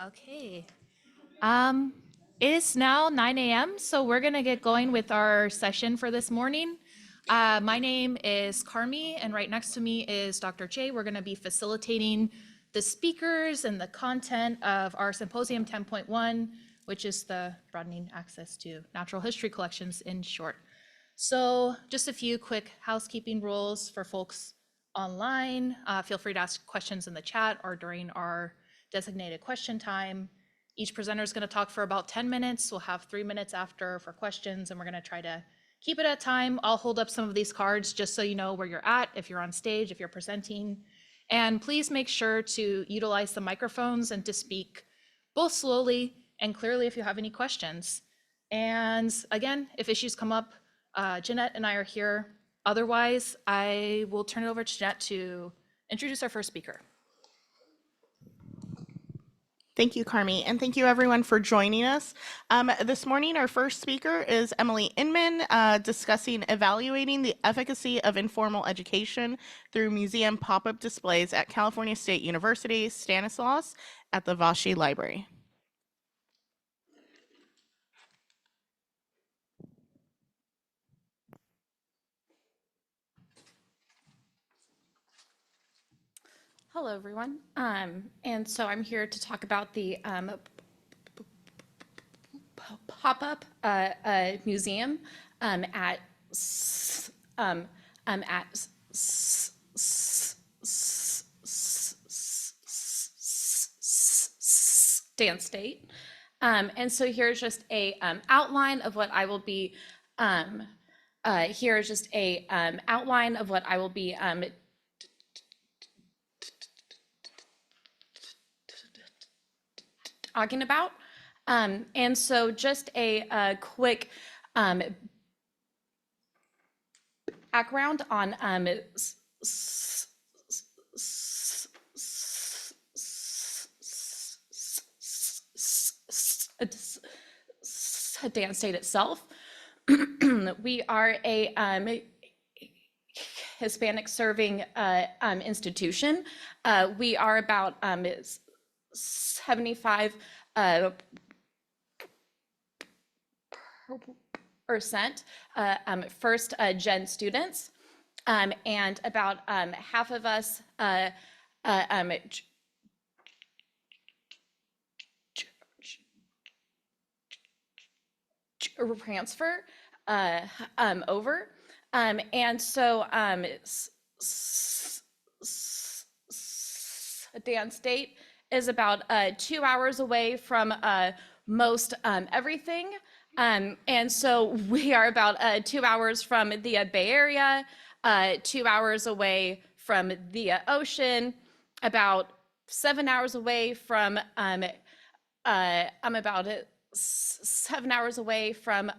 Okay. It is now 9 a.m., so we're going to get going with our session for this morning. My name is Carmi, and right next to me is Dr. J. We're going to be facilitating the speakers and the content of our Symposium 10.1, which is the Broadening Access to Natural History Collections in short. So just a few quick housekeeping rules for folks online. Feel free to ask questions in the chat or during our designated question time. Each presenter is going to talk for about 10 minutes. We'll have 3 minutes after for questions, and we're going to try to keep it at time. I'll hold up some of these cards just so you know where you're at, if you're on stage, if you're presenting. And please make sure to utilize the microphones and to speak both slowly and clearly if you have any questions. And again, if issues come up, Jeanette and I are here. Otherwise, I will turn it over to Jeanette to introduce our first speaker. Thank you, Carmi, and thank you everyone for joining us. This morning, our first speaker is Emily Inman, discussing evaluating the efficacy of informal education through museum pop-up displays at California State University, Stanislaus, at the Vasché Library. Hello, everyone. And so I'm here to talk about the pop-up museum at Stan State. And so here's just a outline of what I will be. Here is just a outline of what I will be talking about. And so just a quick background on Stan State itself. We are a Hispanic serving institution. We are about 75% first gen students, and about half of us transfer over, and so Stan State is about 2 hours away from most everything. And so we are about 2 hours from the Bay Area, 2 hours away from the ocean, about 7 hours away from, I'm about 7 hours away from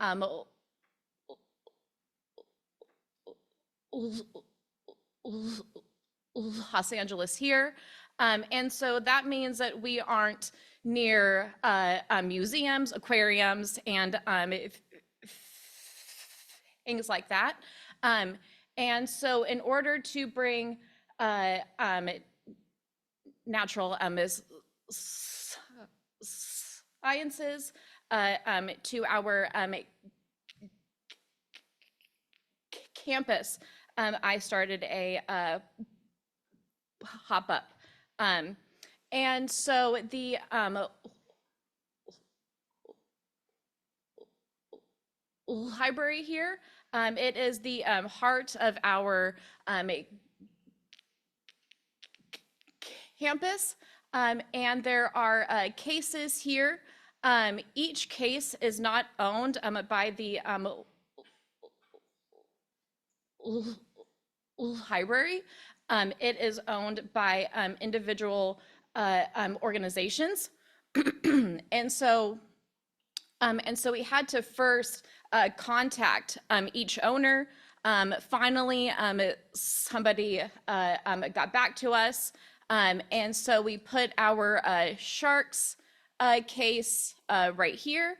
Los Angeles here. And so that means that we aren't near museums, aquariums, and things like that. And so in order to bring natural sciences to our campus, I started a hop-up. And so the library here, it is the heart of our campus, and there are cases here. Each case is not owned by the library. It is owned by individual organizations. And so we had to first contact each owner. Finally, somebody got back to us. And so we put our sharks case right here.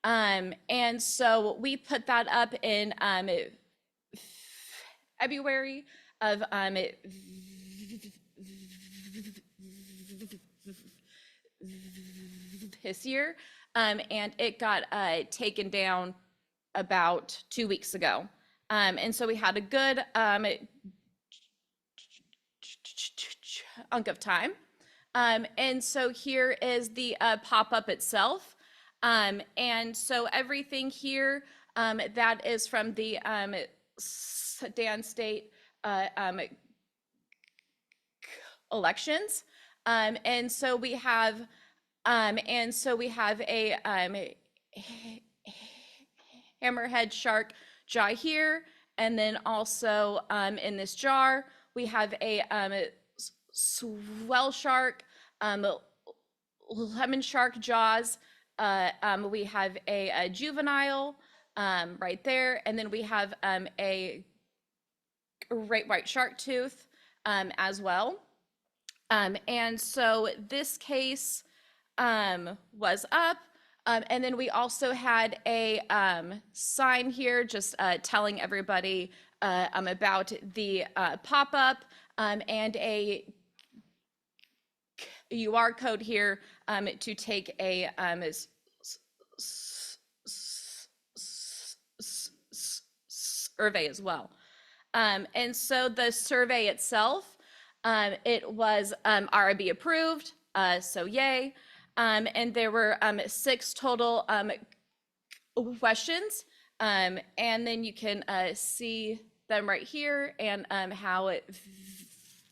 And so we put that up in February of this year, and it got taken down about 2 weeks ago. And so we had a good chunk of time. And so here is the pop-up itself. And so everything here that is from the Sudan State elections. And so we have a hammerhead shark jaw here, and then also in this jar we have a swell shark, lemon shark jaws. We have a juvenile right there, and then we have a great white shark tooth as well. And so this case was up. And then we also had a sign here just telling everybody about the pop-up, and a QR code here to take a survey as well. And so the survey itself, it was RB approved, so yay. And there were 6 total questions, and then you can see them right here, and how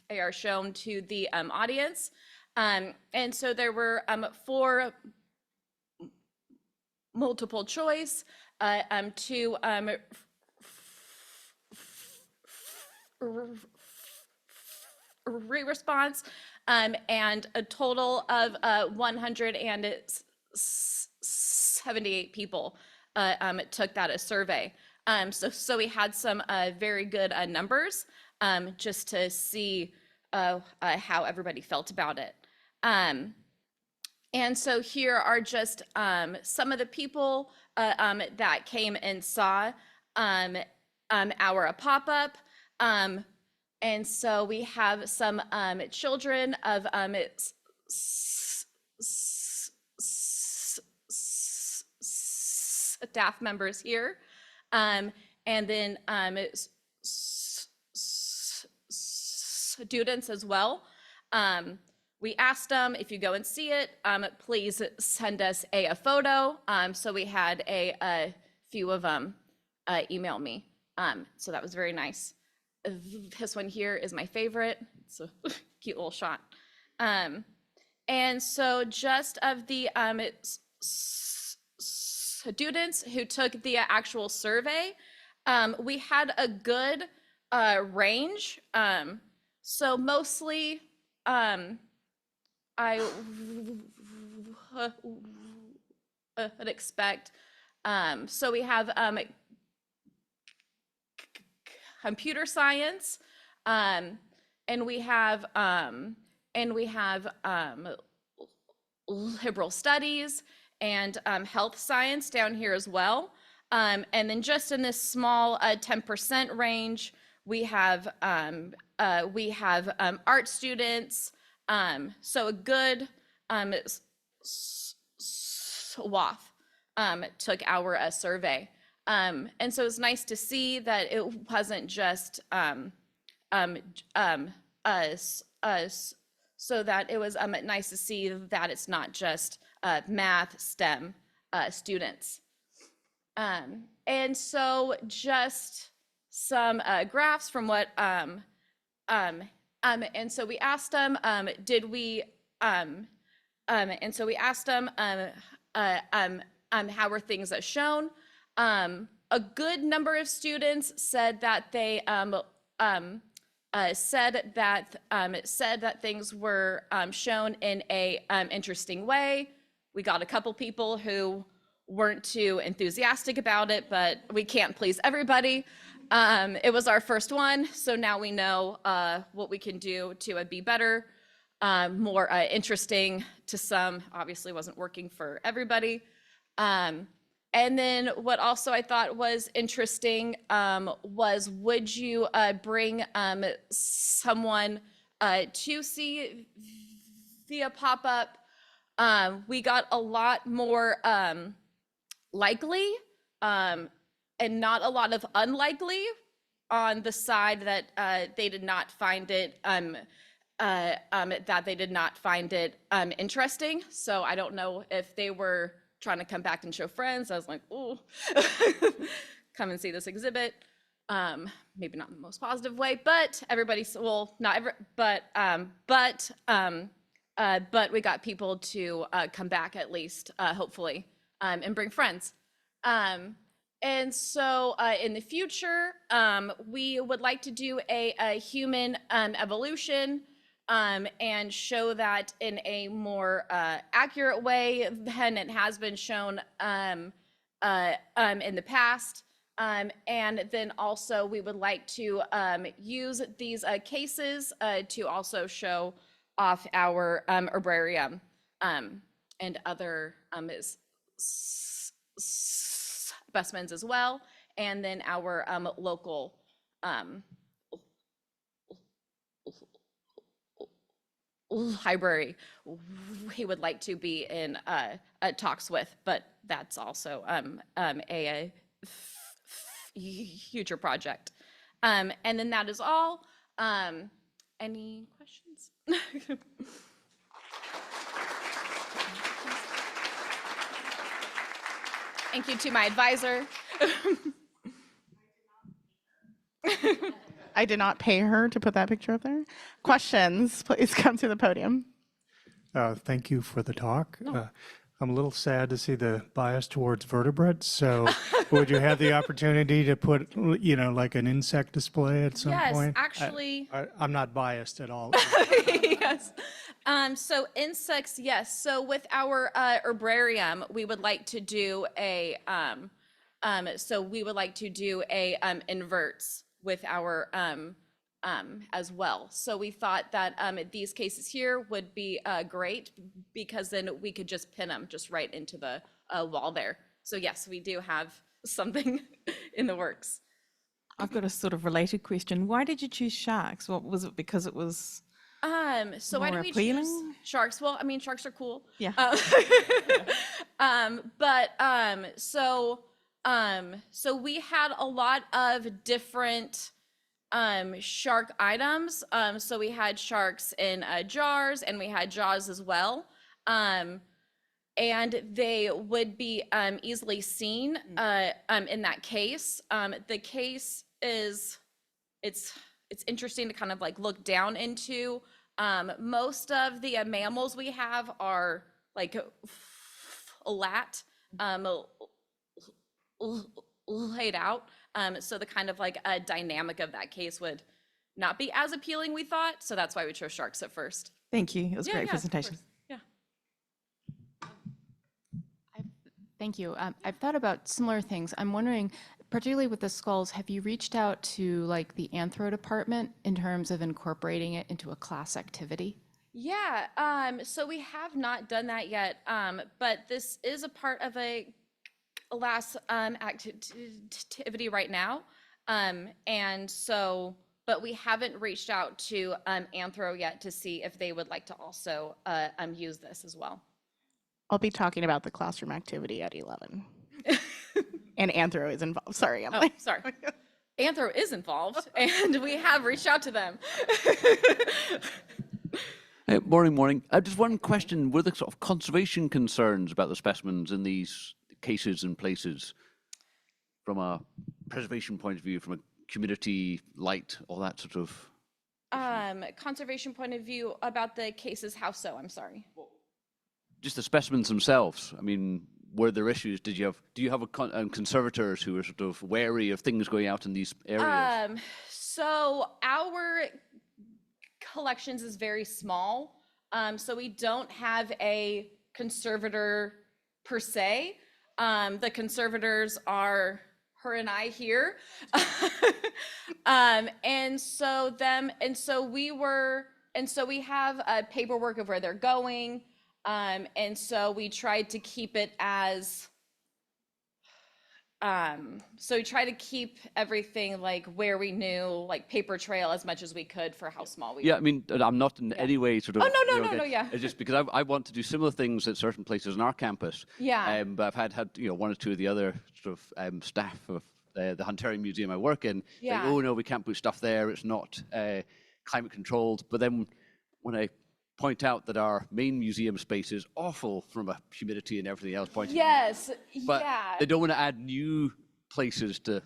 they are shown to the audience. And so there were 4 multiple choice, 2 response, and a total of 178 people took that as survey. So we had some very good numbers just to see how everybody felt about it. And so here are just some of the people that came and saw our pop-up. And so we have some children of staff members here, and then students as well. We asked them, if you go and see it, please send us a photo. So we had a few of them email me. So that was very nice. This one here is my favorite. It's a cute little shot. And so just of the students who took the actual survey, we had a good range. So mostly I would expect. So we have computer science, and we have liberal studies and health science down here as well. And then just in this small 10% range, we have art students. So a good swath took our survey. And so it's nice to see that it wasn't just us, so that it was nice to see that it's not just math, STEM students. And so just some graphs from what, and so we asked them, and so we asked them, how were things shown? A good number of students said that they said that things were shown in a interesting way. We got a couple people who weren't too enthusiastic about it, but we can't please everybody. It was our first one, so now we know what we can do to be better, more interesting to some. Obviously wasn't working for everybody. And then what also I thought was interesting was, would you bring someone to see via pop-up? we got a lot more likely and not a lot of unlikely on the side that they did not find it interesting. So I don't know if they were trying to come back and show friends. I was like, oh, come and see this exhibit. Maybe not in the most positive way, but everybody's, well, not every, but we got people to come back at least, hopefully, and bring friends. And so in the future, we would like to do a human evolution and show that in a more accurate way than it has been shown in the past. And then also we would like to use these cases to also show off our herbarium and other specimens as well, and then our local library we would like to be in talks with, but that's also a future project. And then that is all. Any questions? Thank you to my advisor. I did not pay her to put that picture up there. Questions, please come to the podium. Thank you for the talk. I'm a little sad to see the bias towards vertebrates. So would you have the opportunity to put, like an insect display at some point? Yes, actually. I'm not biased at all. Yes. So insects, yes. So with our herbarium, we would like to do a inverts with our as well. So we thought that these cases here would be great, because then we could just pin them just right into the wall there. So yes, we do have something in the works. I've got a sort of related question. Why did you choose sharks? What was it? Because it was so why more did we appealing? choose sharks? Well, I mean, sharks are cool. Yeah. So we had a lot of different shark items. So we had sharks in jars, and we had jaws as well. And they would be easily seen in that case. The case is, it's interesting to kind of like look down into. Most of the mammals we have are like flat, laid out. So the kind of like a dynamic of that case would not be as appealing, we thought. So that's why we chose sharks at first. Thank you. It was a great of presentation. course. Yeah. Thank you. I've thought about similar things. I'm wondering, particularly with the skulls, have you reached out to like the anthro department in terms of incorporating it into a class activity? Yeah, so we have not done that yet, but this is a part of a last activity right now. And so, but we haven't reached out to anthro yet to see if they would like to also use this as well. I'll be talking about the classroom activity at 11. And anthro is involved. Sorry, Oh, Emily. sorry. Anthro is involved, and we have reached out to them. Morning. Just one question. Were there sort of conservation concerns about the specimens in these cases and places from a preservation point of view, from a community light, all that sort of? Conservation point of view about the cases, how so? I'm sorry. Just the specimens themselves. I mean, were there issues? Do you have conservators who are sort of wary of things going out in these areas? So our collections is very small. So we don't have a conservator per se. The conservators are her and I here. And so we have paperwork of where they're going. And so we tried to keep it as So we try to keep everything like where we knew, like paper trail as much as we could for how small we Yeah, were. I mean, I'm not in any way sort of. Oh, no, you know, no, yeah. It's just because I want to do similar things at certain places on our campus. Yeah. But I've had one or two of the other sort of staff of the Hunterian Museum I work in. Yeah. Like, oh no, we can't put stuff there. It's not climate controlled. But then when I point out that our main museum space is awful from a humidity and everything else point of view, Yes, but yeah. they don't want to add new places to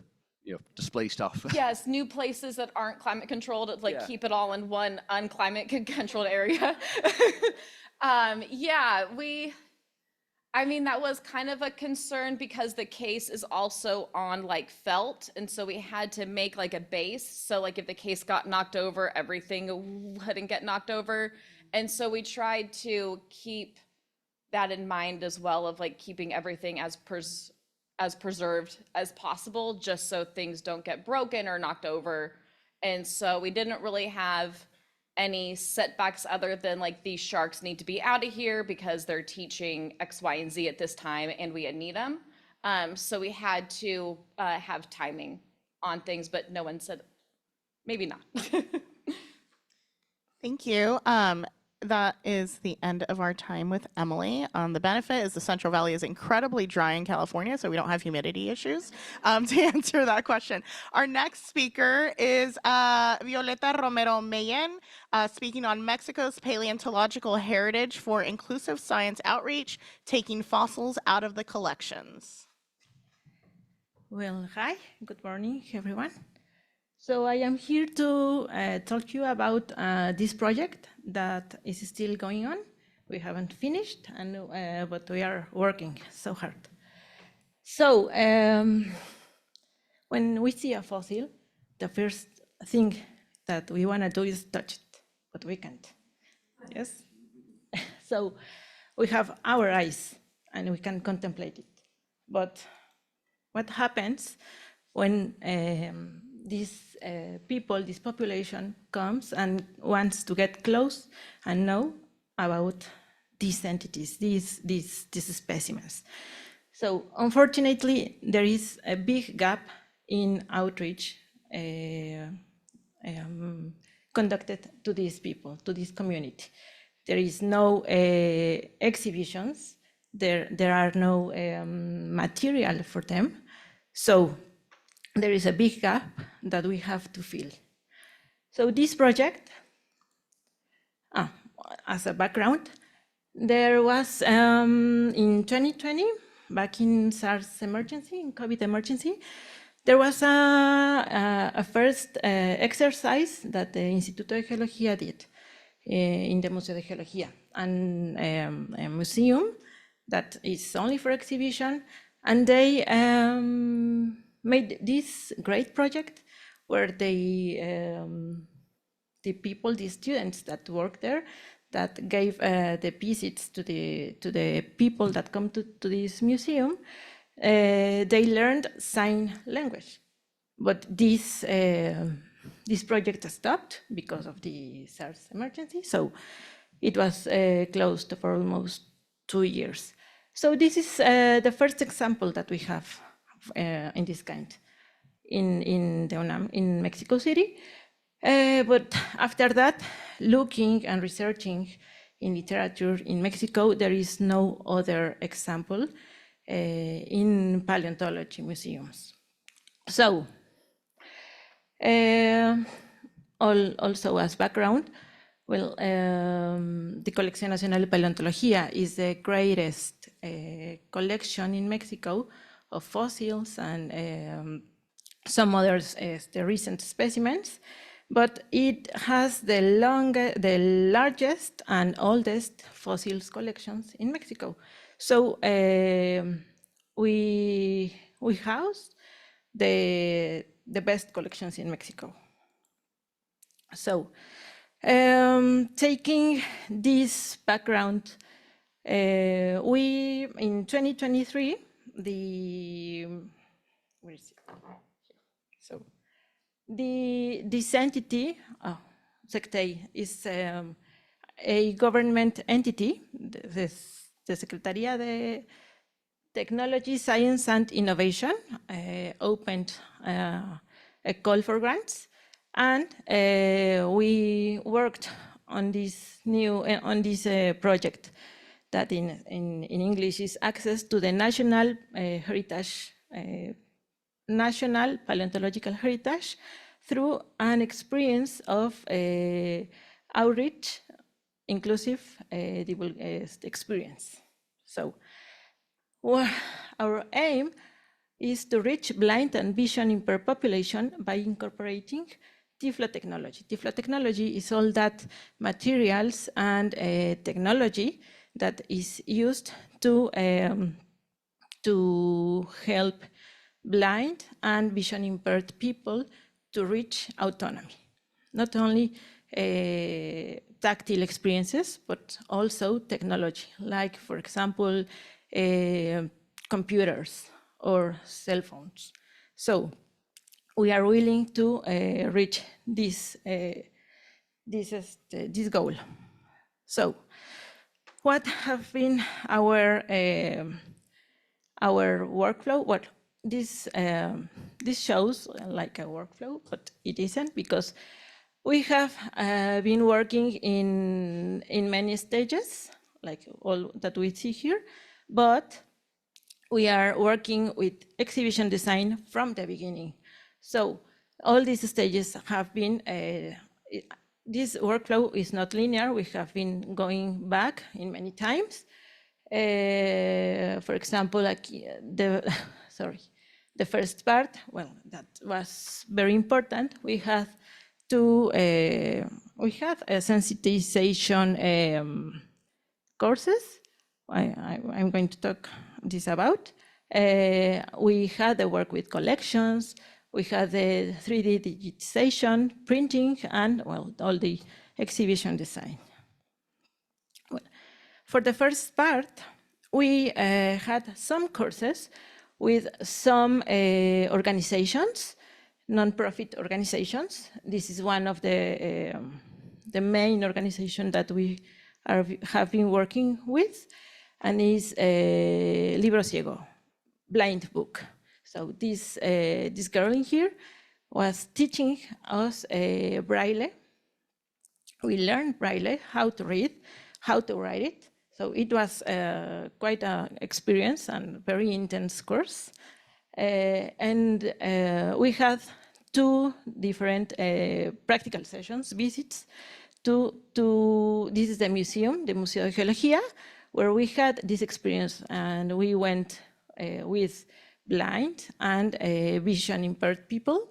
display stuff. Yes, new places that aren't climate controlled, like Yeah. keep it all in one unclimate controlled area. Yeah, I mean, that was kind of a concern because the case is also on like felt. And so we had to make like a base. So like if the case got knocked over, everything wouldn't get knocked over. And so we tried to keep that in mind as well, of like keeping everything as preserved as possible, just so things don't get broken or knocked over. And so we didn't really have any setbacks other than like these sharks need to be out of here because they're teaching X, Y, and Z at this time and we need them. So we had to have timing on things, but no one said, maybe not. Thank you. That is the end of our time with Emily. The benefit is the Central Valley is incredibly dry in California, so we don't have humidity issues to answer that question. Our next speaker is Violeta Romero-Mayén, speaking on Mexico's paleontological heritage for inclusive science outreach, taking fossils out of the collections. Well, hi, good morning, everyone. So I am here to talk to you about this project that is still going on. We haven't finished, but we are working so hard. So when we see a fossil, the first thing that we want to do is touch it, but we can't. Yes? So we have our eyes and we can contemplate it. But what happens when this population comes and wants to get close and know about these entities, these specimens? So unfortunately, there is a big gap in outreach conducted to these people, to this community. There is no exhibitions, there are no material for them. So there is a big gap that we have to fill. So this project, as a background, there was in 2020, back in SARS emergency, in COVID emergency, there was a first exercise that the Instituto de Geología did in the Museo de Geología, and a museum that is only for exhibition, and they made this great project where they, the people, the students that work there, that gave the visits to the people that come to this museum, they learned sign language. But this project stopped because of the SARS emergency, so it was closed for almost 2 years. So this is the first example that we have in this kind in the UNAM in Mexico City. But after that, looking and researching in literature in Mexico, there is no other example in paleontology museums. So, also as background, well, the Colección Nacional de Paleontología is the greatest collection in Mexico of fossils and some others, the recent specimens, but it has the largest and oldest fossils collections in Mexico. So we house the best collections in Mexico. So taking this background, we in 2023 where is it? So this entity, SECTEI, is a government entity. The Secretaría Technology, Science, and Innovation opened a call for grants, and we worked on this project that in English is Access to the National National Paleontological Heritage through an experience of outreach, inclusive experience. So our aim is to reach blind and vision impaired population by incorporating Tiflo technology. Tiflo technology is all that materials and technology that is used to help blind and vision impaired people to reach autonomy. Not only tactile experiences, but also technology, like, for example, computers or cell phones. So we are willing to reach this goal. So what have been our workflow? Well, this shows like a workflow, but it isn't, because we have been working in many stages, like all that we see here, but we are working with exhibition design from the beginning. So all these stages have been, this workflow is not linear. We have been going back in many times. For example, like the first part, well, that was very important. We had a sensitization courses. I'm going to talk this about. We had the work with collections. We had the 3D digitization, printing, and, well, all the exhibition design. Well, for the first part, we had some courses with some organizations, non-profit organizations. This is one of the main organizations that we have been working with, and is Libro Ciego, blind book. So this girl in here was teaching us Braille. We learned Braille, how to read, how to write it. So it was quite an experience and very intense course. And we had 2 different practical sessions, visits to this is the museum, the Museo de Geología, where we had this experience, and we went with blind and vision impaired people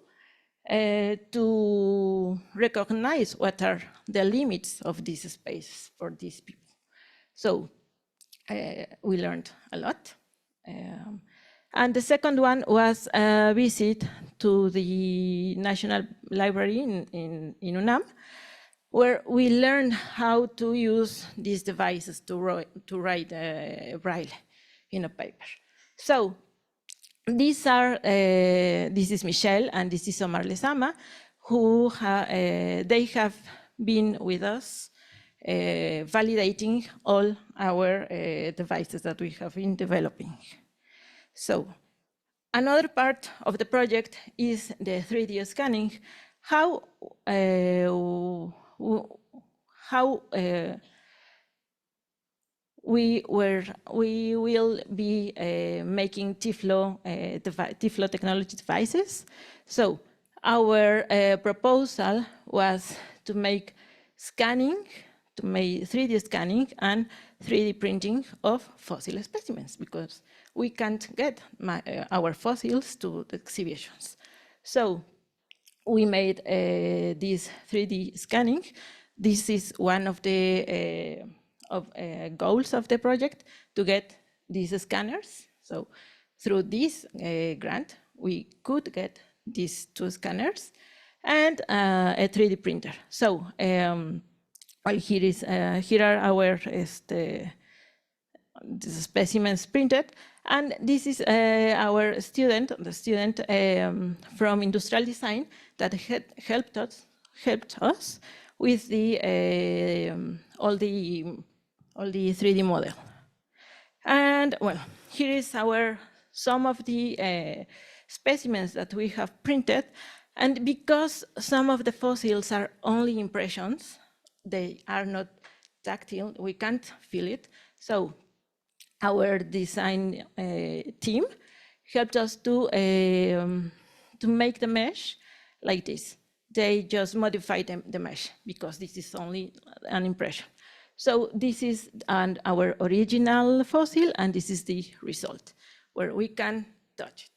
to recognize what are the limits of this space for these people. So we learned a lot. And the second one was a visit to the National Library in UNAM, where we learned how to use these devices to write Braille in a paper. So these are, this is Michelle and this is Omar Lezama, who they have been with us validating all our devices that we have been developing. So another part of the project is the 3D scanning. How we will be making Tiflo technology devices. So our proposal was to make scanning, to make 3D scanning and 3D printing of fossil specimens, because we can't get our fossils to the exhibitions. So we made this 3D scanning. This is one of the goals of the project, to get these scanners. So through this grant, we could get these 2 scanners and a 3D printer. So well, here are our specimens printed, and this is our student, from industrial design that had helped us with the all the 3D model. And well, here is some of the specimens that we have printed. And because some of the fossils are only impressions, they are not tactile, we can't feel it. So our design team helped us to make the mesh like this. They just modified the mesh because this is only an impression. So this is our original fossil, and this is the result, where we can touch it.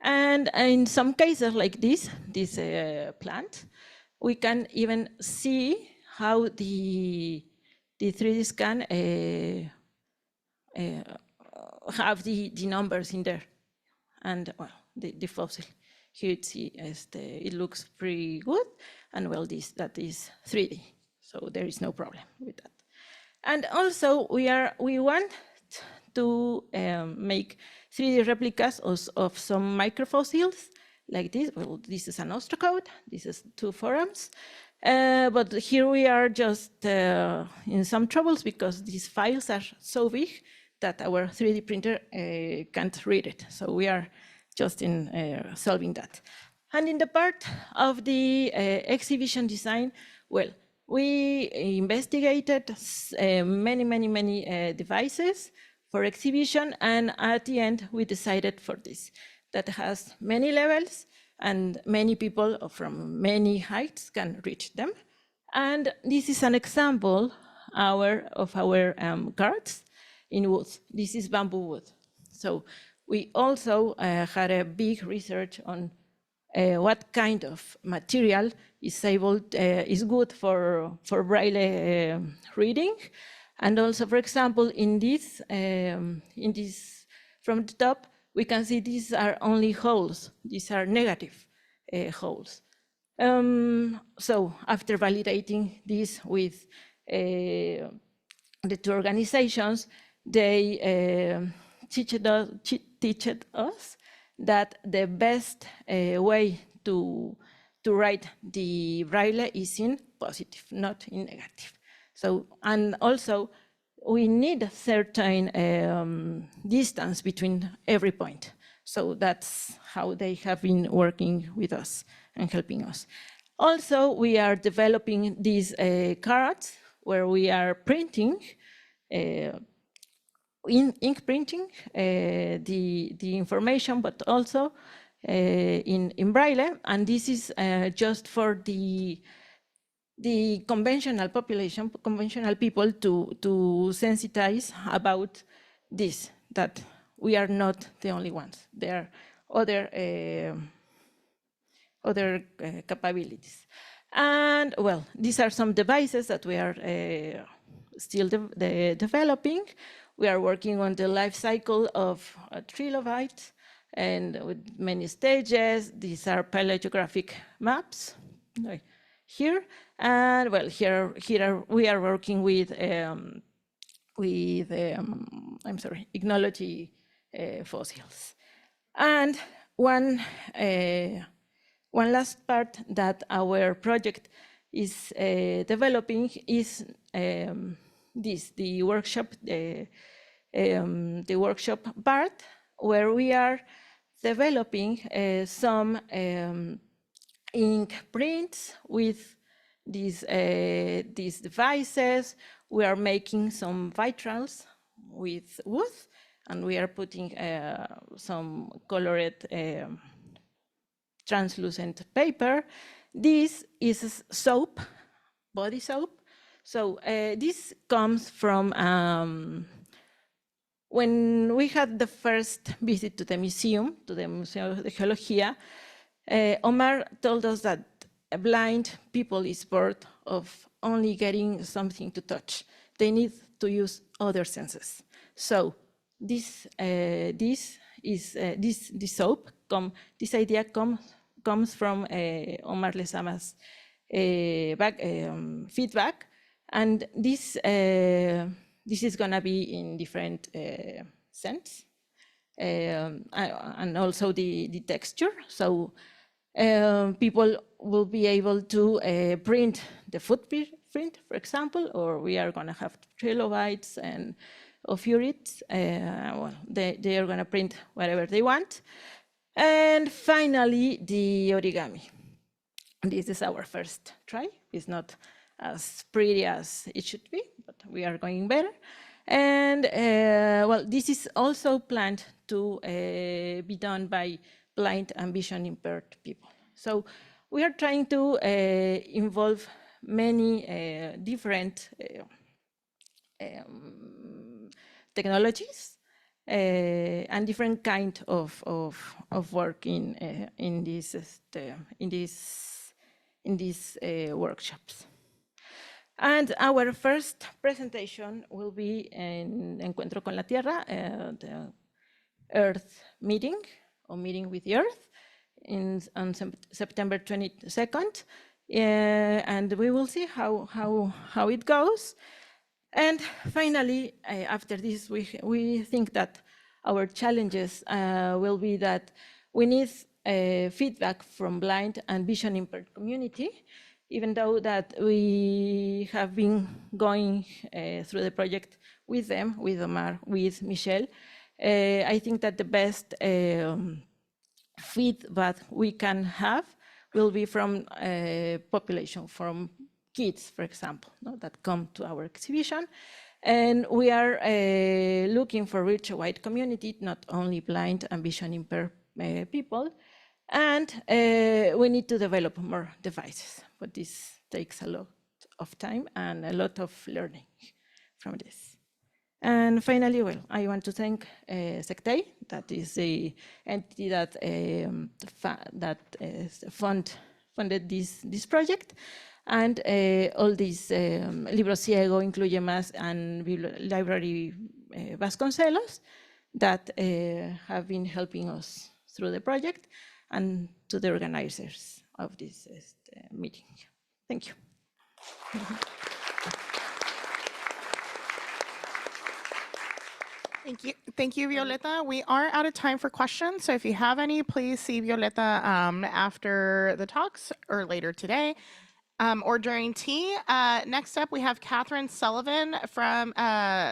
And in some cases like this plant, we can even see how the 3D scan have the numbers in there. And well, the fossil. Here it looks pretty good, and well, that is 3D, so there is no problem with that. And also, we want to make 3D replicas of some microfossils like this. Well, this is an ostracode, this is 2 forams, but here we are just in some troubles because these files are so big that our 3D printer can't read it. So we are just in solving that. And in the part of the exhibition design, well, we investigated many devices for exhibition, and at the end, we decided for this, that has many levels, and many people from many heights can reach them. And this is an example of our cards in wood. This is bamboo wood. So we also had a big research on what kind of material is good for Braille reading, and also, for example, in this from the top, we can see these are only holes. These are negative holes. So after validating this with the 2 organizations, they teached us that the best way to write the Braille is in positive, not in negative. So, and also we need a certain distance between every point. So that's how they have been working with us and helping us. Also, we are developing these cards where we are printing ink printing the information, but also in Braille, and this is just for the conventional population, conventional people to sensitize about this, that we are not the only ones. There are other capabilities. And well, these are some devices that we are still developing. We are working on the life cycle of a trilobite, and with many stages. These are paleogeographic maps here. And well, here we are working with ichnology fossils. And one last part that our project is developing is the workshop part, where we are developing some ink prints with these devices. We are making some vitrals with wood, and we are putting some colored translucent paper. This is soap, body soap. So this comes from when we had the first visit to the museum, to the Museo de Geología. Omar told us that blind people is bored of only getting something to touch. They need to use other senses. So this soap, this idea comes from Omar Lezama's feedback, and this is gonna be in different scents, and also the texture. So people will be able to print the footprint, for example, or we are gonna have trilobites and of units. Well, they are going to print whatever they want. And finally, the origami. This is our first try. It's not as pretty as it should be, but we are going better. And well, this is also planned to be done by blind and vision impaired people. So we are trying to involve many different technologies and different kind of work in these workshops. And our first presentation will be in Encuentro con la Tierra, the Earth meeting, or meeting with the Earth, on September 22nd. And we will see how it goes. And finally, after this, we think that our challenges will be that we need feedback from blind and vision impaired community, even though that we have been going through the project with them, with Omar, with Michelle. I think that the best feedback we can have will be from population, from kids, for example, that come to our exhibition. And we are looking for reach a wide community, not only blind and vision impaired people. And we need to develop more devices, but this takes a lot of time and a lot of learning from this. And finally, well, I want to thank SECTEI, that is the entity that funded this project, and all these Libro Ciego, Incluye Más, and Library Vasconcelos that have been helping us through the project, and to the organizers of this meeting. Thank you. Thank you, Violeta. We are out of time for questions, so if you have any, please see Violeta after the talks or later today. Or during tea. Next up, we have Kathryn Sullivan from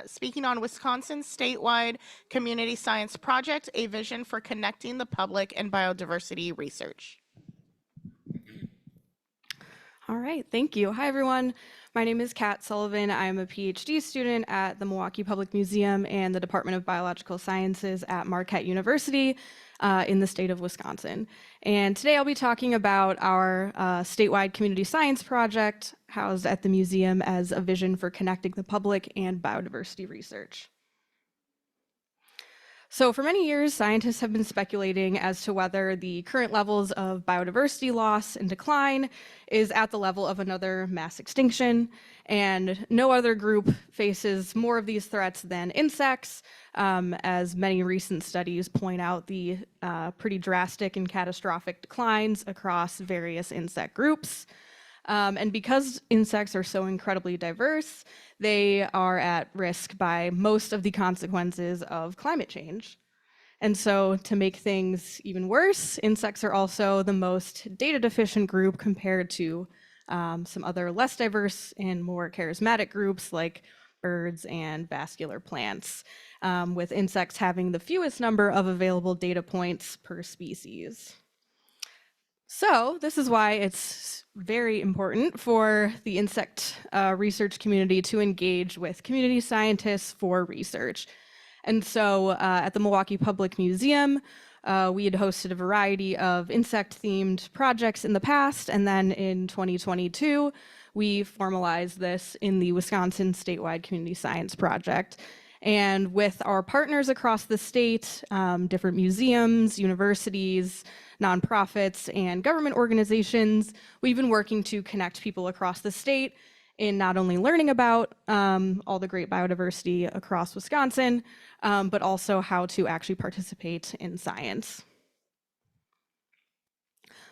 speaking on Wisconsin's statewide community science project, a vision for connecting the public and biodiversity research. All right, thank you. Hi, everyone. My name is Kat Sullivan. I'm a PhD student at the Milwaukee Public Museum and the Department of Biological Sciences at Marquette University in the state of Wisconsin. And today I'll be talking about our statewide community science project housed at the museum as a vision for connecting the public and biodiversity research. So for many years, scientists have been speculating as to whether the current levels of biodiversity loss and decline is at the level of another mass extinction, and no other group faces more of these threats than insects, as many recent studies point out the pretty drastic and catastrophic declines across various insect groups. And because insects are so incredibly diverse, they are at risk by most of the consequences of climate change. And so to make things even worse, insects are also the most data deficient group compared to some other less diverse and more charismatic groups like birds and vascular plants, with insects having the fewest number of available data points per species. So this is why it's very important for the insect research community to engage with community scientists for research. And so at the Milwaukee Public Museum, we had hosted a variety of insect-themed projects in the past, and then in 2022, we formalized this in the Wisconsin Statewide Community Science Project. And with our partners across the state, different museums, universities, nonprofits, and government organizations, we've been working to connect people across the state in not only learning about all the great biodiversity across Wisconsin, but also how to actually participate in science.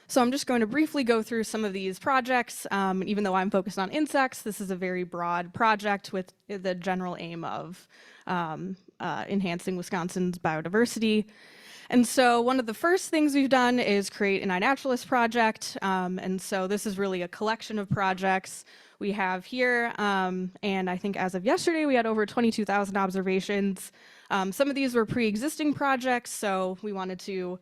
So I'm just going to briefly go through some of these projects. Even though I'm focused on insects, this is a very broad project with the general aim of enhancing Wisconsin's biodiversity. And so one of the first things we've done is create an iNaturalist project. And so this is really a collection of projects we have here. And I think as of yesterday, we had over 22,000 observations. Some of these were pre-existing projects, so we wanted to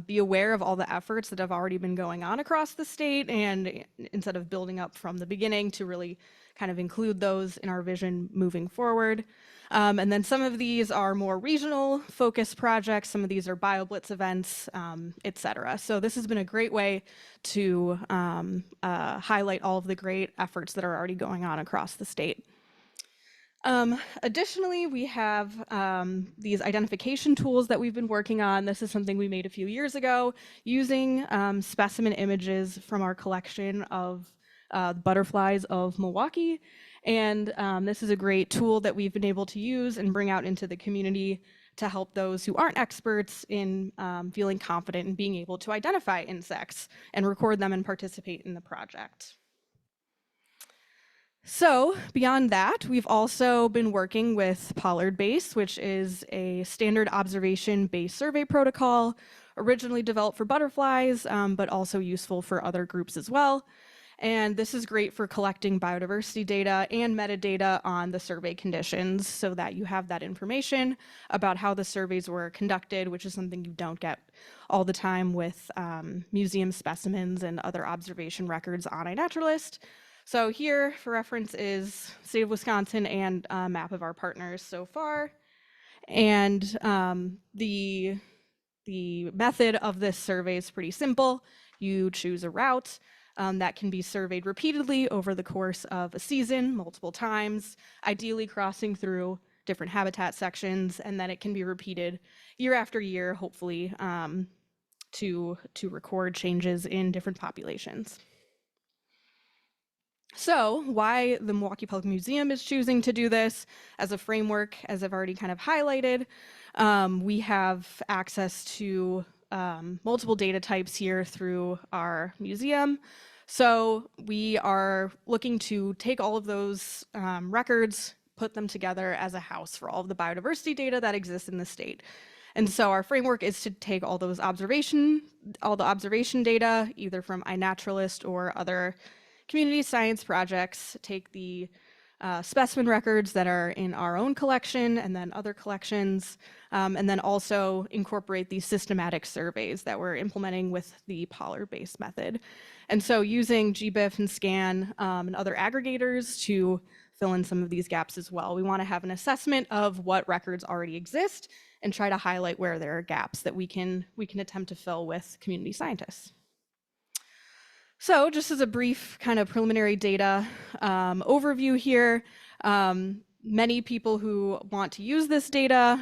be aware of all the efforts that have already been going on across the state, and instead of building up from the beginning, to really kind of include those in our vision moving forward. And then some of these are more regional focused projects. Some of these are BioBlitz events, et cetera. So this has been a great way to highlight all of the great efforts that are already going on across the state. Additionally, we have these identification tools that we've been working on. This is something we made a few years ago using specimen images from our collection of butterflies of Milwaukee. And this is a great tool that we've been able to use and bring out into the community to help those who aren't experts in feeling confident in being able to identify insects and record them and participate in the project. So beyond that, we've also been working with Pollard Base, which is a standard observation-based survey protocol, originally developed for butterflies, but also useful for other groups as well. And this is great for collecting biodiversity data and metadata on the survey conditions so that you have that information about how the surveys were conducted, which is something you don't get all the time with museum specimens and other observation records on iNaturalist. So here, for reference, is State of Wisconsin and a map of our partners so far. And the method of this survey is pretty simple. You choose a route that can be surveyed repeatedly over the course of a season, multiple times, ideally crossing through different habitat sections, and then it can be repeated year after year, hopefully, to record changes in different populations. So why the Milwaukee Public Museum is choosing to do this as a framework, as I've already kind of highlighted, we have access to multiple data types here through our museum. So we are looking to take all of those records, put them together as a house for all of the biodiversity data that exists in the state. And so our framework is to take all the observation data, either from iNaturalist or other community science projects, take the specimen records that are in our own collection and then other collections, and then also incorporate these systematic surveys that we're implementing with the Pollard-based method. And so using GBIF and SCAN and other aggregators to fill in some of these gaps as well. We want to have an assessment of what records already exist and try to highlight where there are gaps that we can attempt to fill with community scientists. So just as a brief kind of preliminary data overview here, many people who want to use this data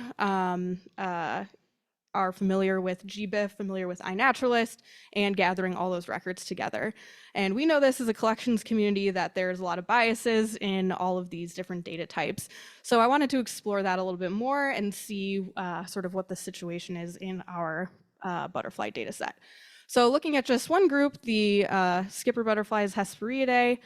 are familiar with GBIF, familiar with iNaturalist, and gathering all those records together. And we know this as a collections community that there's a lot of biases in all of these different data types. So I wanted to explore that a little bit more and see sort of what the situation is in our butterfly data set. So looking at just one group, the skipper butterflies Hesperiidae,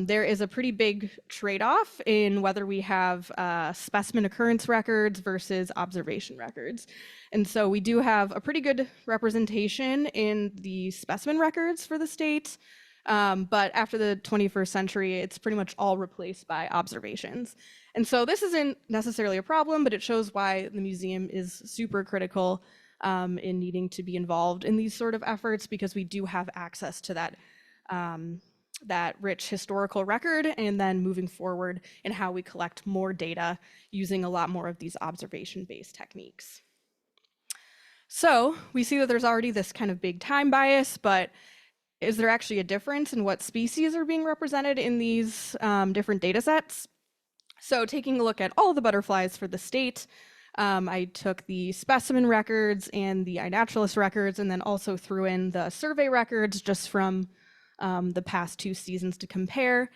there is a pretty big trade-off in whether we have specimen occurrence records versus observation records. And so we do have a pretty good representation in the specimen records for the state, but after the 21st century, it's pretty much all replaced by observations. And so this isn't necessarily a problem, but it shows why the museum is super critical in needing to be involved in these sort of efforts, because we do have access to that that rich historical record, and then moving forward in how we collect more data using a lot more of these observation-based techniques. So we see that there's already this kind of big time bias, but is there actually a difference in what species are being represented in these different data sets? So taking a look at all the butterflies for the state, I took the specimen records and the iNaturalist records, and then also threw in the survey records just from the past 2 seasons to compare.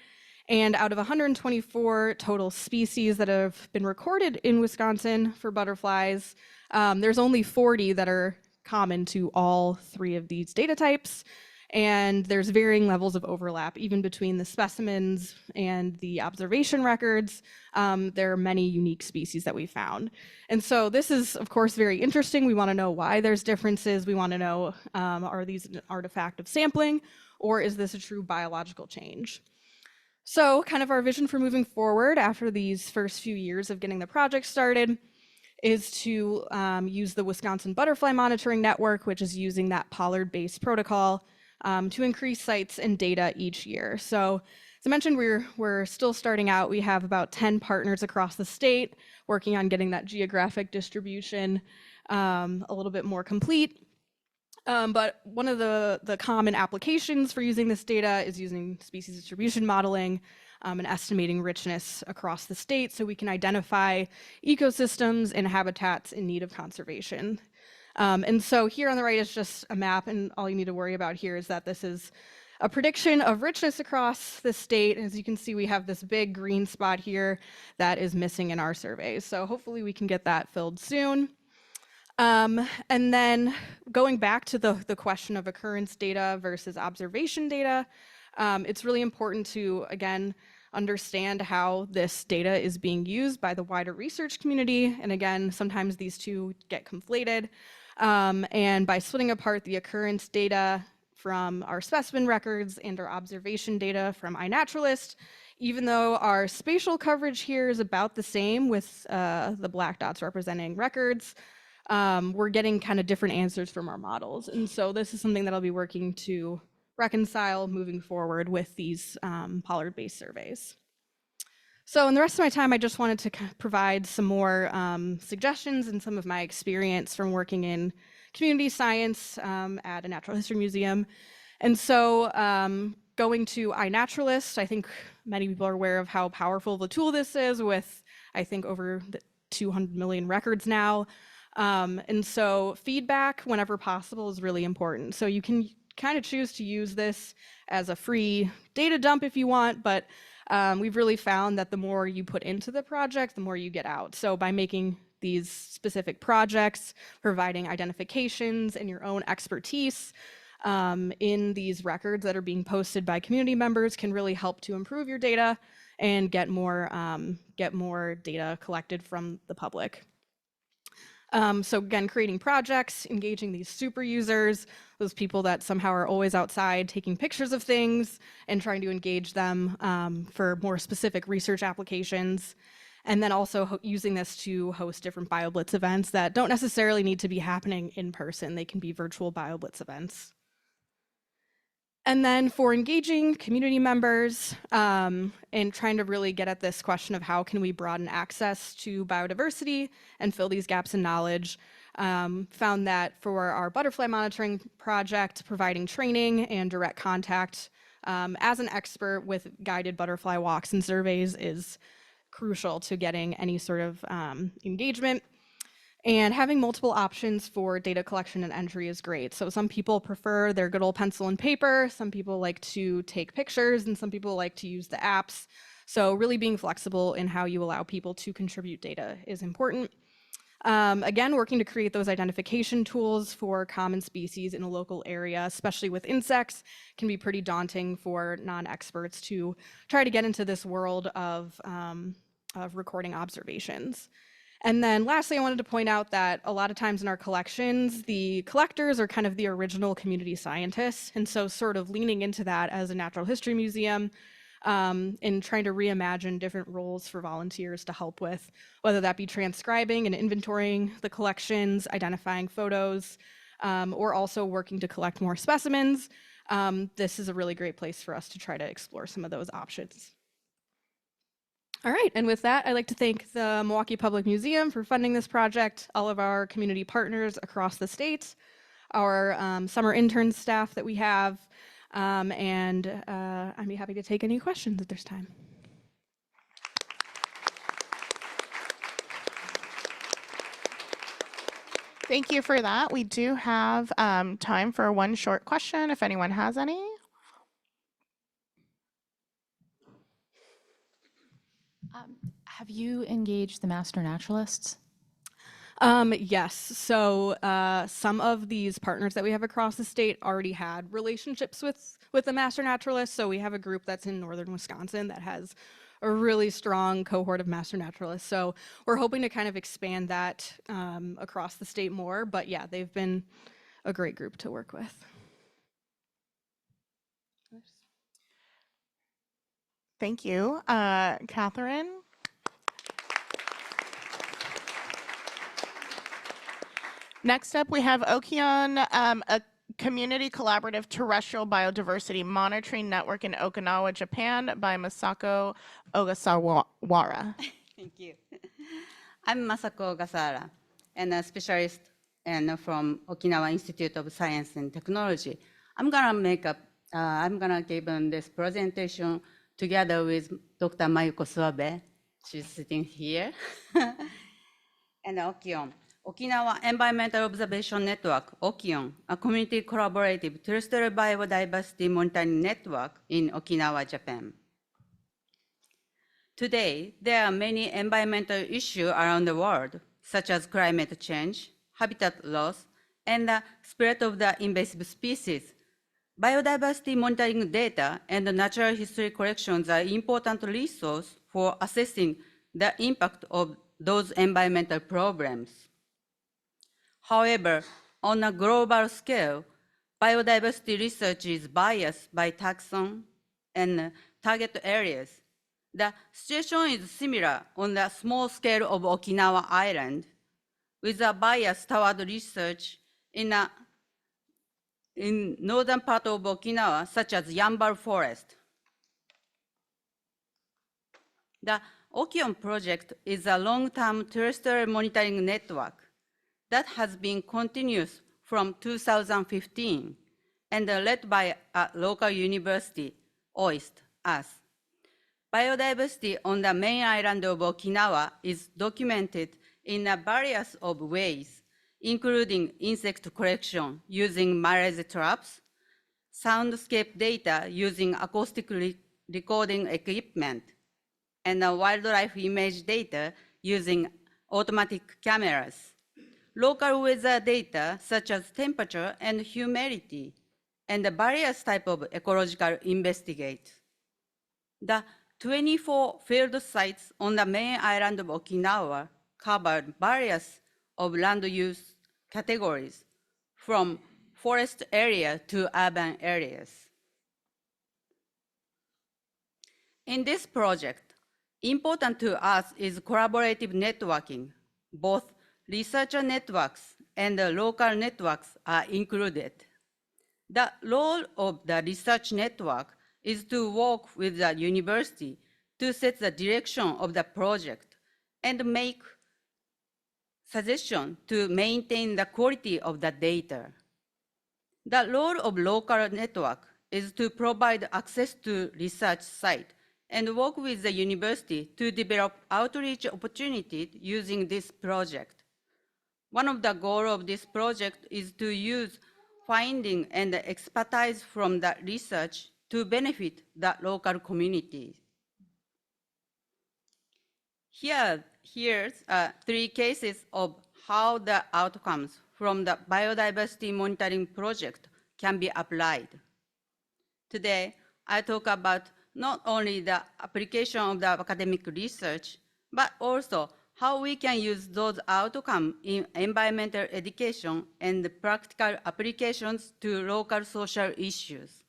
And out of 124 total species that have been recorded in Wisconsin for butterflies, there's only 40 that are common to all 3 of these data types. And there's varying levels of overlap, even between the specimens and the observation records. There are many unique species that we found. And so this is, of course, very interesting. We want to know why there's differences. We want to know, are these an artifact of sampling, or is this a true biological change? So kind of our vision for moving forward after these first few years of getting the project started is to use the Wisconsin Butterfly Monitoring Network, which is using that pollard-based protocol to increase sites and data each year. So as I mentioned, we're still starting out. We have about 10 partners across the state working on getting that geographic distribution a little bit more complete. But one of the common applications for using this data is using species distribution modeling and estimating richness across the state so we can identify ecosystems and habitats in need of conservation. And so here on the right is just a map, and all you need to worry about here is that this is a prediction of richness across the state. As you can see, we have this big green spot here that is missing in our surveys. So hopefully we can get that filled soon. And then going back to the question of occurrence data versus observation data, it's really important to, again, understand how this data is being used by the wider research community. And again, sometimes these two get conflated. And by splitting apart the occurrence data from our specimen records and our observation data from iNaturalist, even though our spatial coverage here is about the same with the black dots representing records, we're getting kind of different answers from our models. And so this is something that I'll be working to reconcile moving forward with these pollard-based surveys. So in the rest of my time, I just wanted to provide some more suggestions and some of my experience from working in community science at a natural history museum. And so going to iNaturalist, I think many people are aware of how powerful the tool this is with, I think, over 200 million records now. And so feedback whenever possible is really important. So you can kind of choose to use this as a free data dump if you want, but we've really found that the more you put into the project, the more you get out. So by making these specific projects, providing identifications and your own expertise in these records that are being posted by community members can really help to improve your data and get more data collected from the public. So again, creating projects, engaging these super users, those people that somehow are always outside taking pictures of things and trying to engage them for more specific research applications. And then also using this to host different BioBlitz events that don't necessarily need to be happening in person. They can be virtual BioBlitz events. And then for engaging community members and trying to really get at this question of how can we broaden access to biodiversity and fill these gaps in knowledge, found that for our butterfly monitoring project, providing training and direct contact as an expert with guided butterfly walks and surveys is crucial to getting any sort of engagement. And having multiple options for data collection and entry is great. So some people prefer their good old pencil and paper, some people like to take pictures, and some people like to use the apps. So really being flexible in how you allow people to contribute data is important. Again, working to create those identification tools for common species in a local area, especially with insects, can be pretty daunting for non-experts to try to get into this world of recording observations. And then lastly, I wanted to point out that a lot of times in our collections, the collectors are kind of the original community scientists. And so sort of leaning into that as a natural history museum and trying to reimagine different roles for volunteers to help with, whether that be transcribing and inventorying the collections, identifying photos, or also working to collect more specimens. This is a really great place for us to try to explore some of those options. All right, and with that, I'd like to thank the Milwaukee Public Museum for funding this project, all of our community partners across the state, our summer intern staff that we have, and I'd be happy to take any questions if there's time. Thank you for that. We do have time for one short question if anyone has any. Have you engaged the master naturalists? Yes, so some of these partners that we have across the state already had relationships with the master naturalists. So we have a group that's in northern Wisconsin that has a really strong cohort of master naturalists. So we're hoping to kind of expand that across the state more. But yeah, they've been a great group to work with. Thank you. Kathryn? Next up, we have Okion, a community collaborative terrestrial biodiversity monitoring network in Okinawa, Japan by Masako Ogasawara. Thank you. I'm Masako Ogasawara, and a specialist from Okinawa Institute of Science and Technology. I'm gonna give this presentation together with Dr. Mayuko Suabe. She's sitting here. And Okion, Okinawa Environmental Observation Network, Okion, a community collaborative terrestrial biodiversity monitoring network in Okinawa, Japan. Today, there are many environmental issues around the world, such as climate change, habitat loss, and the spread of the invasive species. Biodiversity monitoring data and natural history collections are important resources for assessing the impact of those environmental problems. However, on a global scale, biodiversity research is biased by taxon and target areas. The situation is similar on the small scale of Okinawa Island, with a bias toward research in northern part of Okinawa, such as Yambal Forest. The Okion project is a long-term terrestrial monitoring network that has been continuous from 2015 and led by a local university, OIST, us. Biodiversity on the main island of Okinawa is documented in a variety of ways, including insect collection using malaise traps, soundscape data using acoustic recording equipment, and wildlife image data using automatic cameras. Local weather data such as temperature and humidity, and the various types of ecological investigate. The 24 field sites on the main island of Okinawa covered various of land use categories, from forest area to urban areas. In this project, important to us is collaborative networking. Both researcher networks and the local networks are included. The role of the research network is to work with the university to set the direction of the project and make suggestions to maintain the quality of the data. The role of local network is to provide access to research site and work with the university to develop outreach opportunities using this project. One of the goals of this project is to use finding and expertise from the research to benefit the local community. Here's 3 cases of how the outcomes from the biodiversity monitoring project can be applied. Today, I talk about not only the application of the academic research, but also how we can use those outcomes in environmental education and practical applications to local social issues.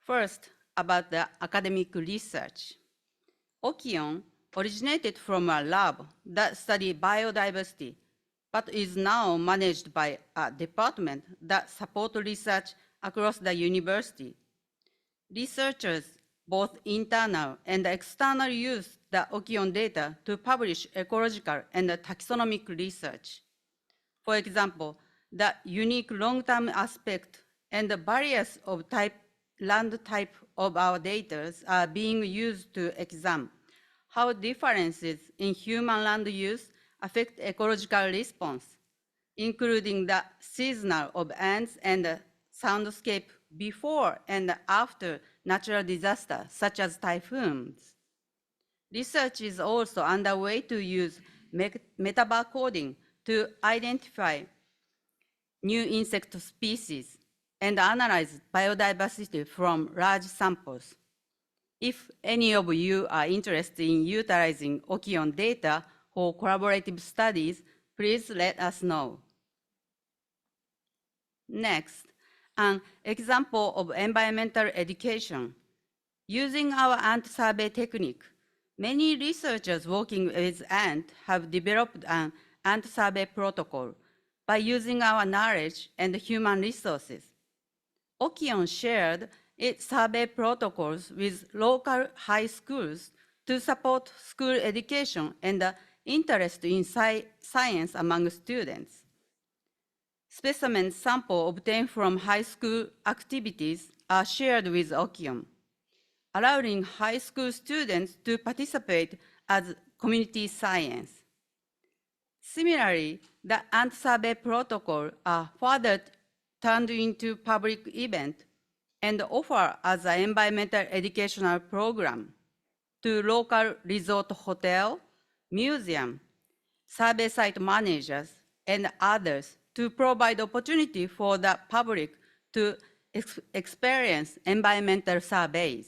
First, about the academic research. Okion originated from a lab that studied biodiversity, but is now managed by a department that supports research across the university. Researchers, both internal and external, use the Okion data to publish ecological and taxonomic research. For example, the unique long-term aspect and the barriers of land type of our data are being used to examine how differences in human land use affect ecological response, including the seasonal of ants and soundscape before and after natural disasters such as typhoons. Research is also underway to use metabarcoding to identify new insect species and analyze biodiversity from large samples. If any of you are interested in utilizing Okion data for collaborative studies, please let us know. Next, an example of environmental education. Using our ant survey technique, many researchers working with ants have developed an ant survey protocol by using our knowledge and human resources. Okion shared its survey protocols with local high schools to support school education and the interest in science among students. Specimen samples obtained from high school activities are shared with Okion, allowing high school students to participate as community science. Similarly, the ant survey protocol are further turned into public event and offered as an environmental educational program to local resort hotel, museum, survey site managers, and others to provide opportunity for the public to experience environmental surveys.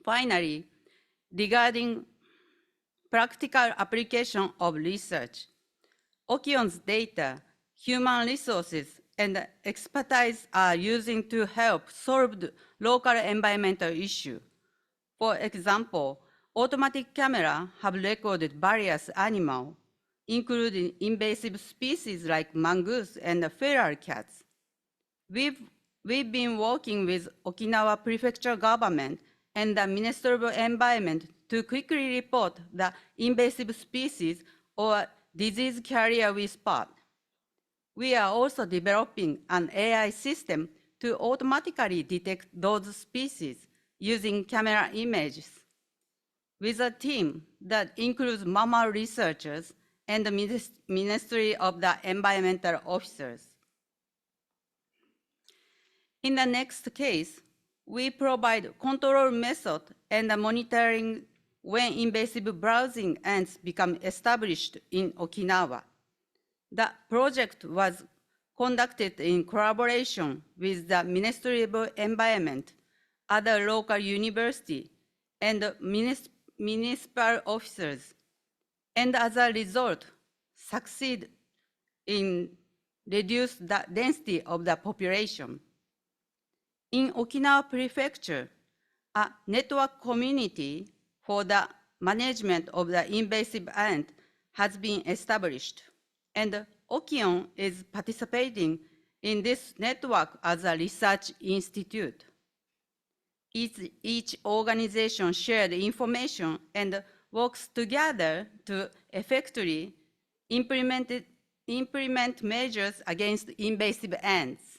Finally, regarding practical application of research, Okion's data, human resources, and expertise are using to help solve the local environmental issue. For example, automatic cameras have recorded various animals, including invasive species like mongoose and feral cats. We've been working with Okinawa Prefecture government and the Ministry of Environment to quickly report the invasive species or disease carrier we spot. We are also developing an AI system to automatically detect those species using camera images, with a team that includes mammal researchers and the Ministry of the Environmental Officers. In the next case, we provide control method and the monitoring when invasive browsing ants become established in Okinawa. The project was conducted in collaboration with the Ministry of Environment, other local universities, and municipal officers, and as a result, succeed in reduce the density of the population. In Okinawa Prefecture, a network community for the management of the invasive ant has been established, and Okion is participating in this network as a research institute. Each organization shares information and works together to effectively implement measures against invasive ants.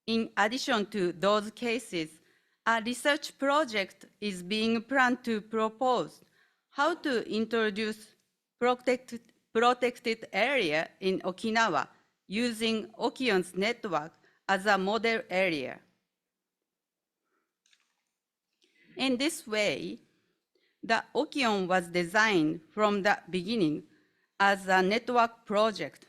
In addition to those cases, a research project is being planned to propose how to introduce protected area in Okinawa using Okion's network as a model area. In this way, the Okion was designed from the beginning as a network project,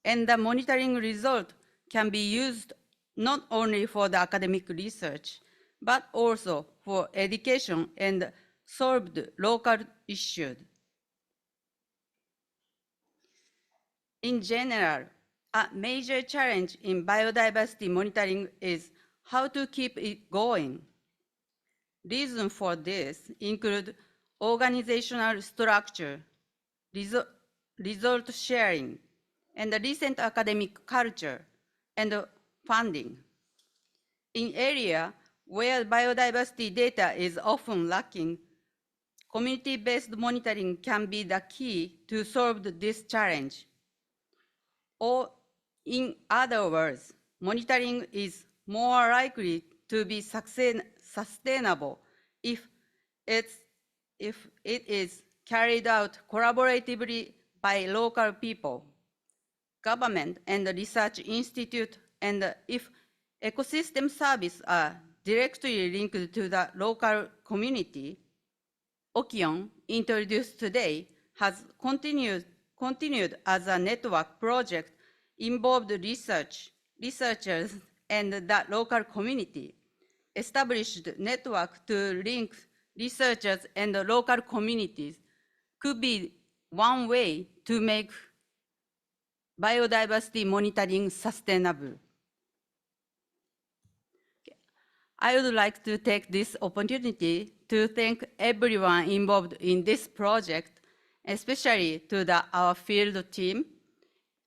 and the monitoring result can be used not only for the academic research, but also for education and solved local issues. In general, a major challenge in biodiversity monitoring is how to keep it going. Reasons for this include organizational structure, result sharing, and the recent academic culture, and funding. In areas where biodiversity data is often lacking, community-based monitoring can be the key to solve this challenge. Or in other words, monitoring is more likely to be sustainable if it is carried out collaboratively by local people, government, and the research institute, and if ecosystem services are directly linked to the local community. Okion, introduced today, has continued as a network project involved researchers and the local community. Established network to link researchers and the local communities could be one way to make biodiversity monitoring sustainable. I would like to take this opportunity to thank everyone involved in this project, especially to our field team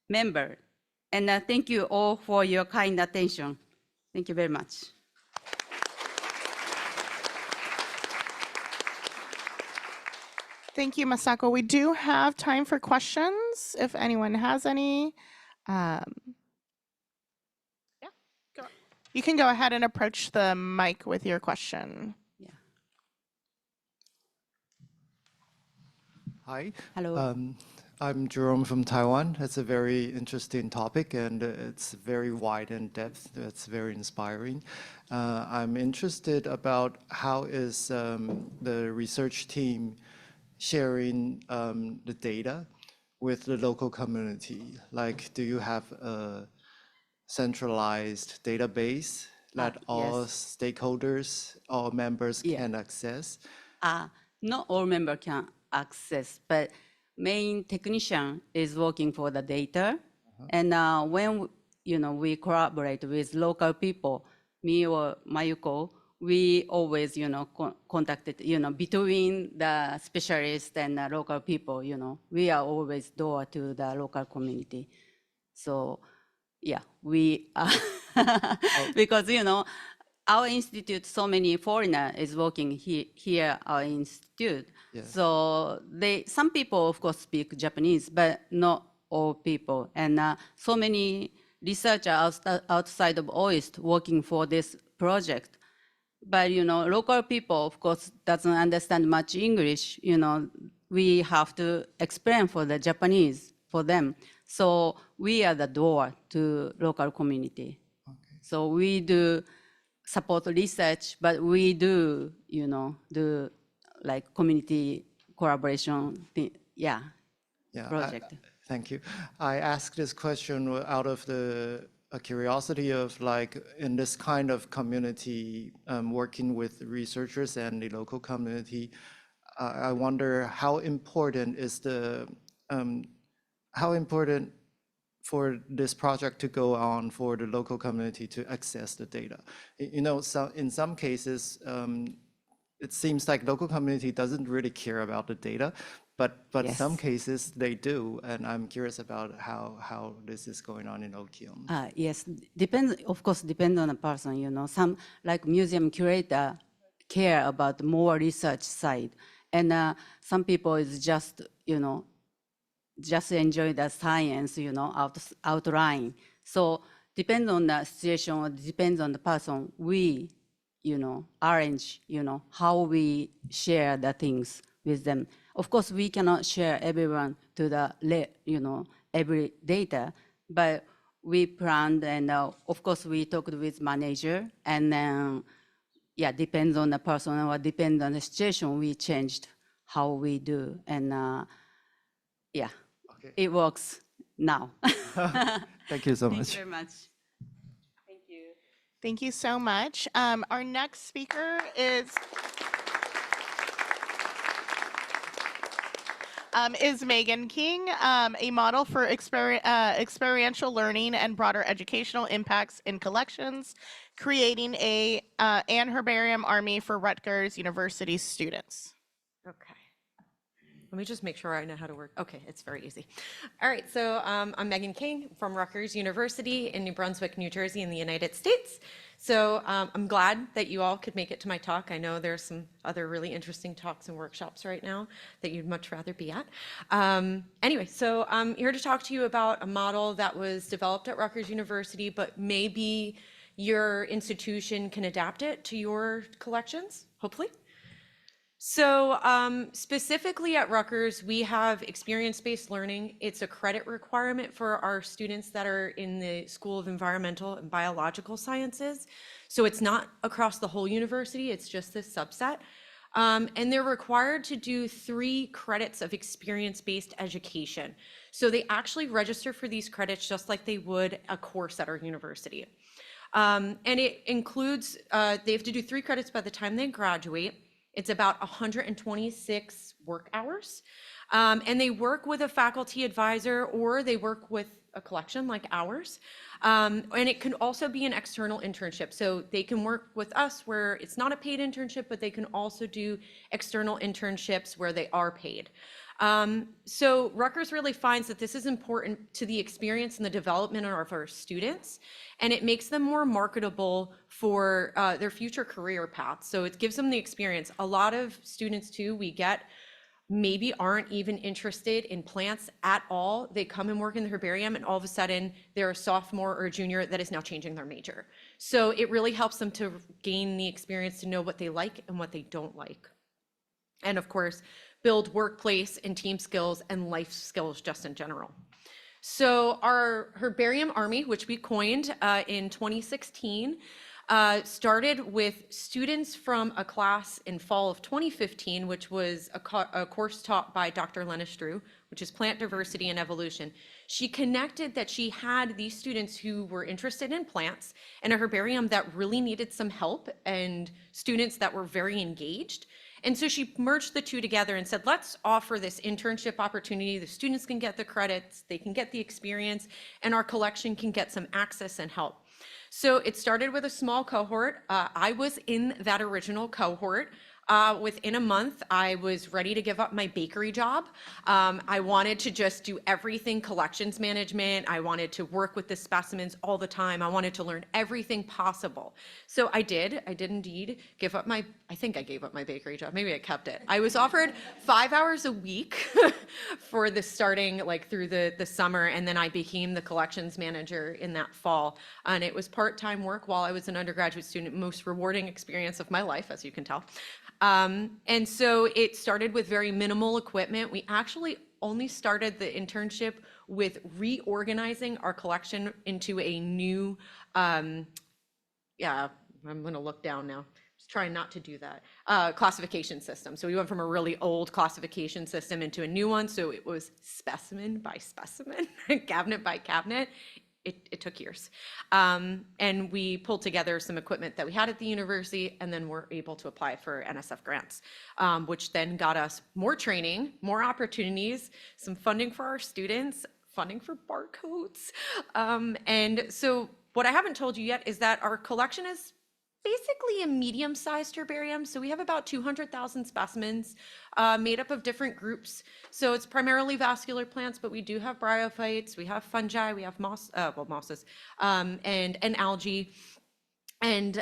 member. And thank you all for your kind attention. Thank you very much. Thank you, Masako. We do have time for questions if anyone has any. You can go ahead and approach the mic with your question. Hi. Hello. I'm Jerome from Taiwan. It's a very interesting topic and it's very wide in depth. It's very inspiring. I'm interested about how is the research team sharing the data with the local community? Like, do you have a centralized database that all stakeholders, all members can access? Not all members can access, but main technician is working for the data. And when we collaborate with local people, me or Mayuko, we always contacted between the specialists and the local people. We are always door to the local community. So yeah, we because our institute, so many foreigners is working here our institute. So some people of course speak Japanese, but not all people. And so many researchers outside of OIST working for this project. But local people of course doesn't understand much English. We have to explain for the Japanese for them. So we are the door to local community. So we do support research, but we do, do like community collaboration, project. Thank you. I asked this question out of the curiosity of like in this kind of community, working with researchers and the local community. I wonder how important is how important for this project to go on for the local community to access the data. So in some cases, it seems like local community doesn't really care about the data, but in some cases they do. And I'm curious about how this is going on in Okinawa. Yes, of course, depends on the person, Some like museum curator care about more research side. And some people is just enjoy the science, outline. So depends on the situation, or depends on the person, we, arrange, how we share the things with them. Of course, we cannot share everyone to the, every data, but we planned, and of course, we talked with manager, and then, depends on the person or depends on the situation, we changed how we do, and it works now. Thank you so much. Thank you very much. Thank you. Thank you so much. Our next speaker is Megan King, a model for experiential learning and broader educational impacts in collections, creating an herbarium army for Rutgers University students. Okay. Let me just make sure I know how to work. Okay, it's very easy. All right, so I'm Megan King from Rutgers University in New Brunswick, New Jersey in the United States. So I'm glad that you all could make it to my talk. I know there's some other really interesting talks and workshops right now that you'd much rather be at. Anyway, so I'm here to talk to you about a model that was developed at Rutgers University, but maybe your institution can adapt it to your collections, hopefully. So specifically at Rutgers, we have experience-based learning. It's a credit requirement for our students that are in the School of Environmental and Biological Sciences. So it's not across the whole university, it's just this subset. And they're required to do 3 credits of experience-based education. So they actually register for these credits just like they would a course at our university. And it includes, they have to do 3 credits by the time they graduate. It's about 126 work hours. And they work with a faculty advisor, or they work with a collection like ours. And it can also be an external internship. So they can work with us where it's not a paid internship, but they can also do external internships where they are paid. So Rutgers really finds that this is important to the experience and the development of our students, and it makes them more marketable for their future career paths. So it gives them the experience. A lot of students too, we get maybe aren't even interested in plants at all. They come and work in the herbarium, and all of a sudden they're a sophomore or a junior that is now changing their major. So it really helps them to gain the experience to know what they like and what they don't like. And of course, build workplace and team skills and life skills just in general. So our Herbarium Army, which we coined in 2016, started with students from a class in fall of 2015, which was a course taught by Dr. Lenistru, which is Plant Diversity and Evolution. She connected that she had these students who were interested in plants and a herbarium that really needed some help, and students that were very engaged. And so she merged the two together and said, let's offer this internship opportunity. The students can get the credits, they can get the experience, and our collection can get some access and help. So it started with a small cohort. I was in that original cohort. Within a month, I was ready to give up my bakery job. I wanted to just do everything collections management. I wanted to work with the specimens all the time. I wanted to learn everything possible. So I did indeed give up my, I think I gave up my bakery job. Maybe I kept it. I was offered 5 hours a week for the starting like through the summer. And then I became the collections manager in that fall. And it was part-time work while I was an undergraduate student, most rewarding experience of my life, as you can tell. And so it started with very minimal equipment. We actually only started the internship with reorganizing our collection into a new, yeah, I'm going to look down now. Just trying not to do that, classification system. So we went from a really old classification system into a new one. So it was specimen by specimen, cabinet by cabinet. It took years. And we pulled together some equipment that we had at the university, and then were able to apply for NSF grants, which then got us more training, more opportunities, some funding for our students, funding for barcodes. And so what I haven't told you yet is that our collection is basically a medium-sized herbarium. So we have about 200,000 specimens made up of different groups. So it's primarily vascular plants, but we do have bryophytes, we have fungi, we have mosses, and algae. And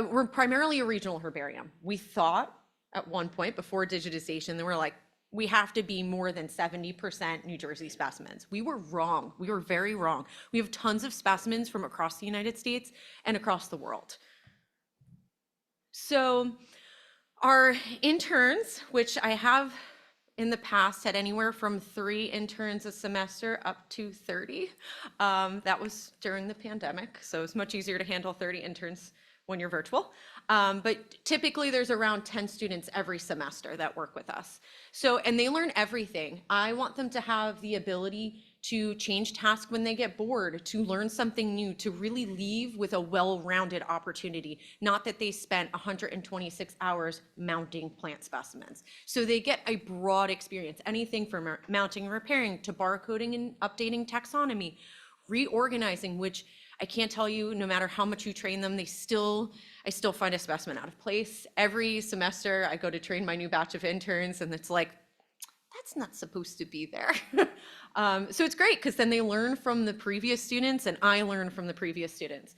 we're primarily a regional herbarium. We thought at one point before digitization, they were like, we have to be more than 70% New Jersey specimens. We were wrong. We were very wrong. We have tons of specimens from across the United States and across the world. So our interns, which I have in the past had anywhere from 3 interns a semester up to 30. That was during the pandemic, so it's much easier to handle 30 interns when you're virtual. But typically there's around 10 students every semester that work with us. So, and they learn everything. I want them to have the ability to change tasks when they get bored, to learn something new, to really leave with a well-rounded opportunity, not that they spent 126 hours mounting plant specimens. So they get a broad experience, anything from mounting and repairing to barcoding and updating taxonomy, reorganizing, which I can't tell you, no matter how much you train them, I still find a specimen out of place. Every semester I go to train my new batch of interns, and it's like, that's not supposed to be there. So it's great because then they learn from the previous students, and I learn from the previous students.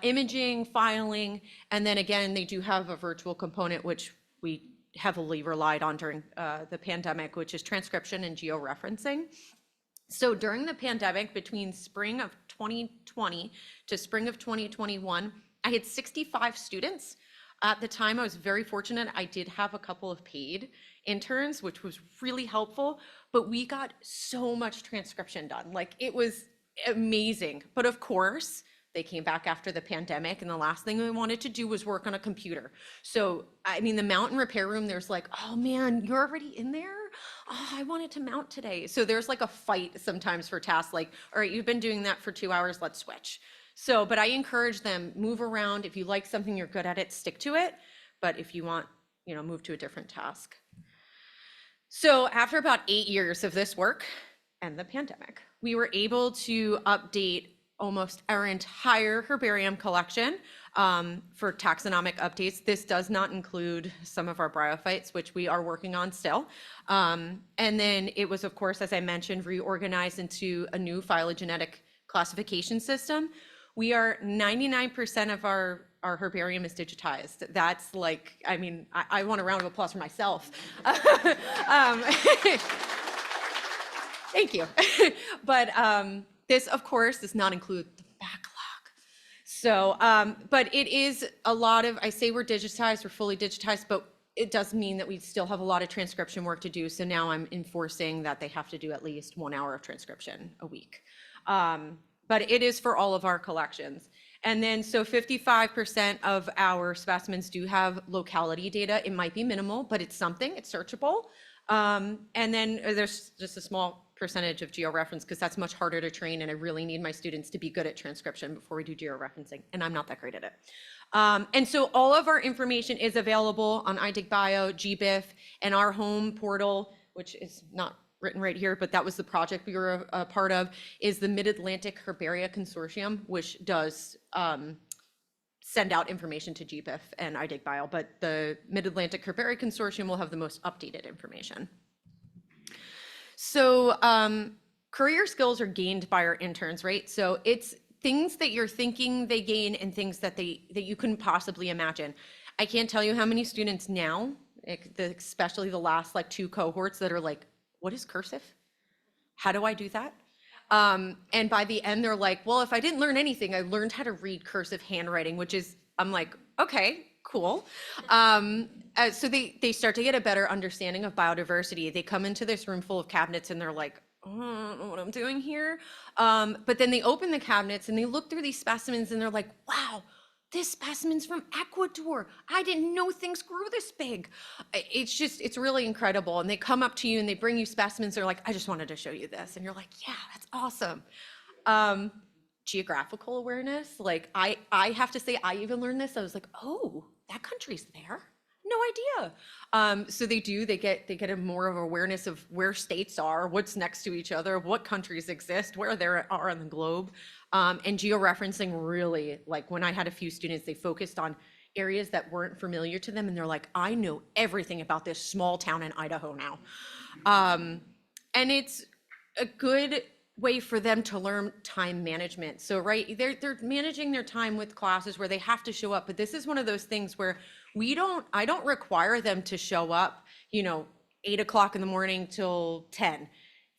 Imaging, filing, and then again, they do have a virtual component, which we heavily relied on during the pandemic, which is transcription and georeferencing. So during the pandemic, between spring of 2020 to spring of 2021, I had 65 students. At the time, I was very fortunate. I did have a couple of paid interns, which was really helpful, but we got so much transcription done. Like, it was amazing. But of course, they came back after the pandemic, and the last thing they wanted to do was work on a computer. So, I mean, the mount and repair room, there's like, oh man, you're already in there? Oh, I wanted to mount today. So there's like a fight sometimes for tasks, like, all right, you've been doing that for 2 hours, let's switch. So, but I encourage them, move around. If you like something, you're good at it, stick to it. but if you want, move to a different task. So after about 8 years of this work and the pandemic, we were able to update almost our entire herbarium collection for taxonomic updates. This does not include some of our bryophytes, which we are working on still. And then it was, of course, as I mentioned, reorganized into a new phylogenetic classification system. We are 99% of our herbarium is digitized. That's like, I want a round of applause for myself. Thank you. But this, of course, does not include the backlog. So, but it is a lot of, I say we're digitized, we're fully digitized, but it does mean that we still have a lot of transcription work to do. So now I'm enforcing that they have to do at least 1 hour of transcription a week. But it is for all of our collections. And then, so 55% of our specimens do have locality data. It might be minimal, but it's something, it's searchable. And then there's just a small percentage of georeference because that's much harder to train, and I really need my students to be good at transcription before we do georeferencing, and I'm not that great at it. And so all of our information is available on iDigBio, GBIF, and our home portal, which is not written right here, but that was the project we were a part of, is the Mid-Atlantic Herbaria Consortium, which does send out information to GBIF and iDigBio, but the Mid-Atlantic Herbaria Consortium will have the most updated information. So career skills are gained by our interns, right? So it's things that you're thinking they gain and things that you couldn't possibly imagine. I can't tell you how many students now, especially the last like 2 cohorts, that are like, what is cursive? How do I do that? And by the end, they're like, well, if I didn't learn anything, I learned how to read cursive handwriting, which is, I'm like, okay, cool. So they start to get a better understanding of biodiversity. They come into this room full of cabinets and they're like, oh, I don't know what I'm doing here. But then they open the cabinets and they look through these specimens and they're like, wow, this specimen's from Ecuador. I didn't know things grew this big. It's really incredible. And they come up to you and they bring you specimens. They're like, I just wanted to show you this. And you're like, yeah, that's awesome. Geographical awareness. Like I have to say, I even learned this. I was like, oh, that country's there. No idea. So they get a more of awareness of where states are, what's next to each other, what countries exist, where they are on the globe. And georeferencing really, like when I had a few students, they focused on areas that weren't familiar to them. And they're like, I know everything about this small town in Idaho now. And it's a good way for them to learn time management. So, right, they're managing their time with classes where they have to show up. But this is one of those things where I don't require them to show up, 8 o'clock in the morning till 10.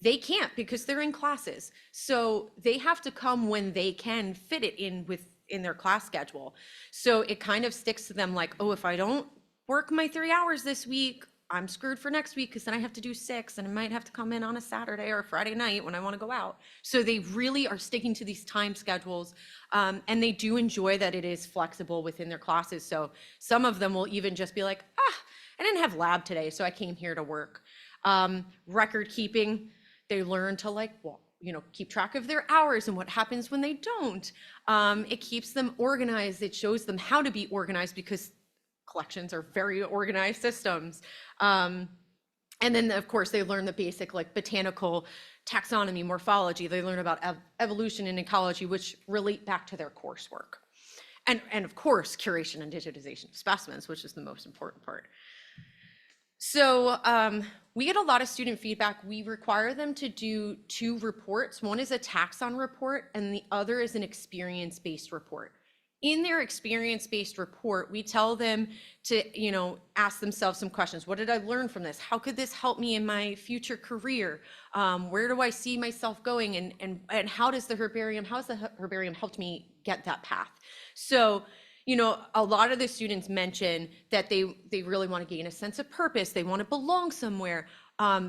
They can't because they're in classes. So they have to come when they can fit it in their class schedule. So it kind of sticks to them like, oh, if I don't work my 3 hours this week, I'm screwed for next week because then I have to do 6 and I might have to come in on a Saturday or a Friday night when I want to go out. So they really are sticking to these time schedules, and they do enjoy that it is flexible within their classes. So some of them will even just be like, I didn't have lab today, so I came here to work. Record keeping, they learn to keep track of their hours and what happens when they don't. It keeps them organized. It shows them how to be organized because collections are very organized systems. And then of course they learn the basic botanical taxonomy, morphology. They learn about evolution and ecology, which relate back to their coursework. And of course, curation and digitization of specimens, which is the most important part. So we get a lot of student feedback. We require them to do 2 reports. One is a taxon report and the other is an experience-based report. In their experience-based report, we tell them to, ask themselves some questions. What did I learn from this? How could this help me in my future career? Where do I see myself going? And how has the herbarium helped me get that path? So, a lot of the students mention that they really want to gain a sense of purpose. They want to belong somewhere.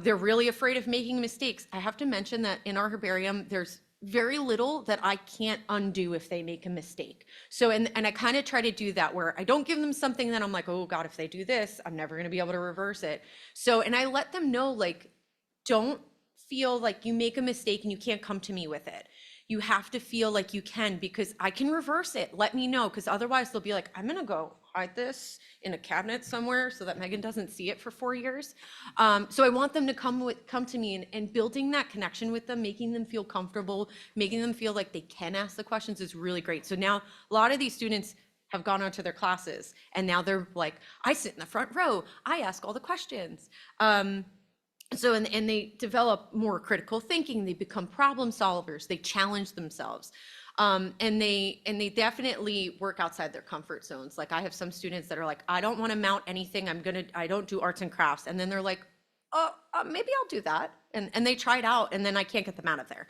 They're really afraid of making mistakes. I have to mention that in our herbarium, there's very little that I can't undo if they make a mistake. So, and I kind of try to do that where I don't give them something that I'm like, oh God, if they do this, I'm never going to be able to reverse it. So, and I let them know, don't feel like you make a mistake and you can't come to me with it. You have to feel like you can, because I can reverse it. Let me know, because otherwise they'll be like, I'm gonna go hide this in a cabinet somewhere so that Megan doesn't see it for 4 years. So I want them to come to me, and building that connection with them, making them feel comfortable, making them feel like they can ask the questions is really great. So now a lot of these students have gone on to their classes, and now they're like, I sit in the front row, I ask all the questions. So, and they develop more critical thinking, they become problem solvers, they challenge themselves. And they definitely work outside their comfort zones. Like I have some students that are like, I don't want to mount anything, I don't do arts and crafts. And then they're like, maybe I'll do that. And they try it out, and then I can't get them out of there.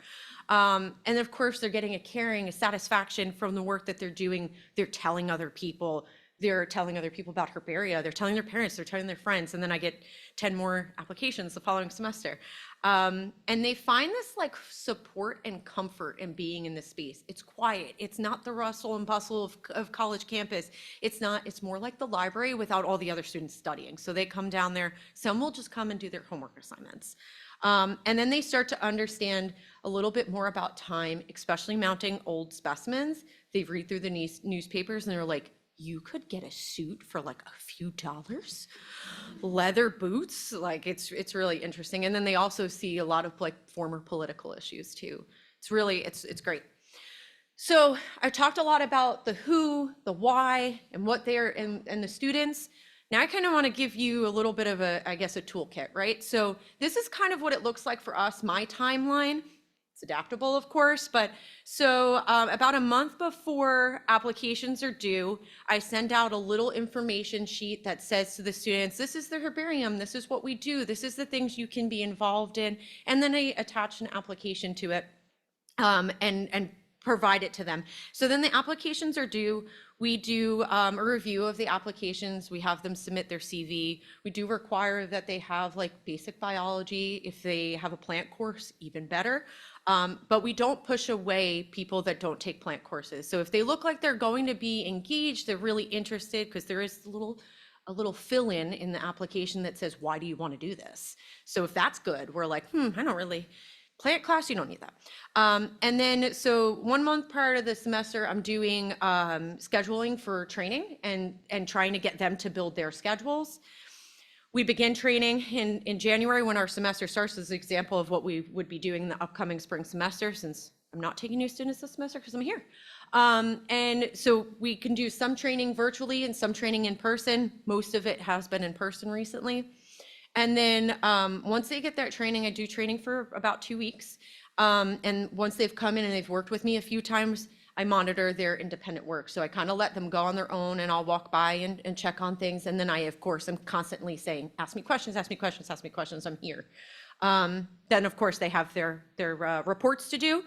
And of course they're getting a caring, a satisfaction from the work that they're doing. They're telling other people about herbaria, they're telling their parents, they're telling their friends, and then I get 10 more applications the following semester. And they find this like support and comfort in being in this space. It's quiet, it's not the rustle and bustle of college campus. It's more like the library without all the other students studying. So they come down there, some will just come and do their homework assignments. And then they start to understand a little bit more about time, especially mounting old specimens. They read through the newspapers, and they're like, you could get a suit for like a few dollars, leather boots, like it's really interesting. And then they also see a lot of like former political issues too. It's really, it's great. So I talked a lot about the who, the why, and what they're, and the students. Now I kind of want to give you a little bit of a, I guess, a toolkit, right? So this is kind of what it looks like for us, my timeline. It's adaptable, of course, but so about a month before applications are due, I send out a little information sheet that says to the students, this is the herbarium, this is what we do, this is the things you can be involved in, and then I attach an application to it and provide it to them. So then the applications are due. We do a review of the applications. We have them submit their CV. We do require that they have like basic biology. If they have a plant course, even better. But we don't push away people that don't take plant courses. So if they look like they're going to be engaged, they're really interested, because there is a little fill-in in the application that says, why do you want to do this? So if that's good, we're like, I don't really, plant class, you don't need that. And then, so 1 month prior to the semester, I'm doing scheduling for training and trying to get them to build their schedules. We begin training in January when our semester starts. As an example of what we would be doing in the upcoming spring semester, since I'm not taking new students this semester because I'm here. And so we can do some training virtually and some training in person. Most of it has been in person recently. And then once they get that training, I do training for about 2 weeks. And once they've come in and they've worked with me a few times, I monitor their independent work. So I kind of let them go on their own, and I'll walk by and check on things. And then I, of course, I'm constantly saying, ask me questions, ask me questions, ask me questions, I'm here. Then of course they have their reports to do,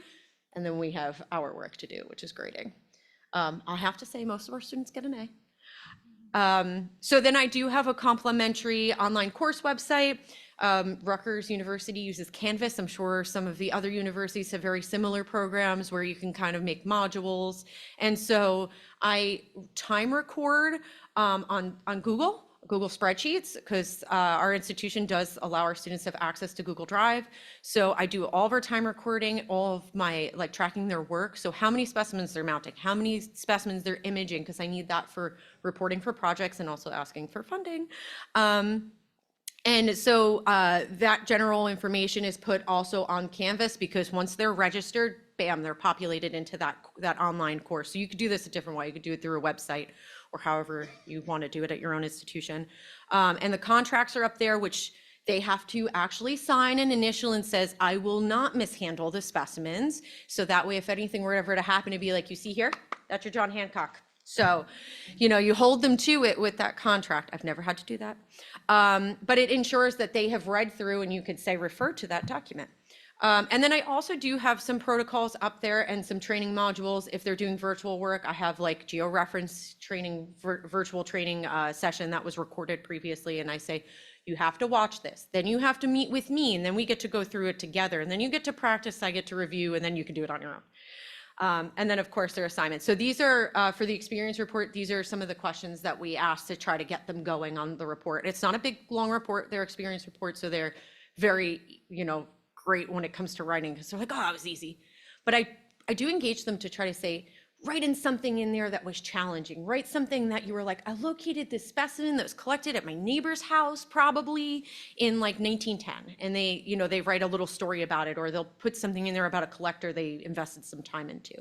and then we have our work to do, which is grading. I have to say most of our students get an A. So then I do have a complimentary online course website. Rutgers University uses Canvas. I'm sure some of the other universities have very similar programs where you can kind of make modules. And so I time record on Google spreadsheets, because our institution does allow our students to have access to Google Drive. So I do all of our time recording, all of my like tracking their work. So how many specimens they're mounting, how many specimens they're imaging, because I need that for reporting for projects and also asking for funding. And so that general information is put also on Canvas, because once they're registered, bam, they're populated into that online course. So you could do this a different way. You could do it through a website or however you want to do it at your own institution. And the contracts are up there, which they have to actually sign an initial and says, I will not mishandle the specimens. So that way, if anything were ever to happen, to be like, you see here, that's your John Hancock. So, you hold them to it with that contract. I've never had to do that. But it ensures that they have read through, and you could say, refer to that document. And then I also do have some protocols up there and some training modules. If they're doing virtual work, I have like georeference training, virtual training session that was recorded previously. And I say, you have to watch this. Then you have to meet with me, and then we get to go through it together. And then you get to practice, I get to review, and then you can do it on your own. And then of course their assignments. So these are, for the experience report, these are some of the questions that we asked to try to get them going on the report. It's not a big, long report, they're experience reports, so they're very, great when it comes to writing, because they're like, oh, that was easy. But I do engage them to try to say, write in something in there that was challenging. Write something that you were like, I located this specimen that was collected at my neighbor's house probably in like 1910. And they, you know, they write a little story about it, or they'll put something in there about a collector they invested some time into.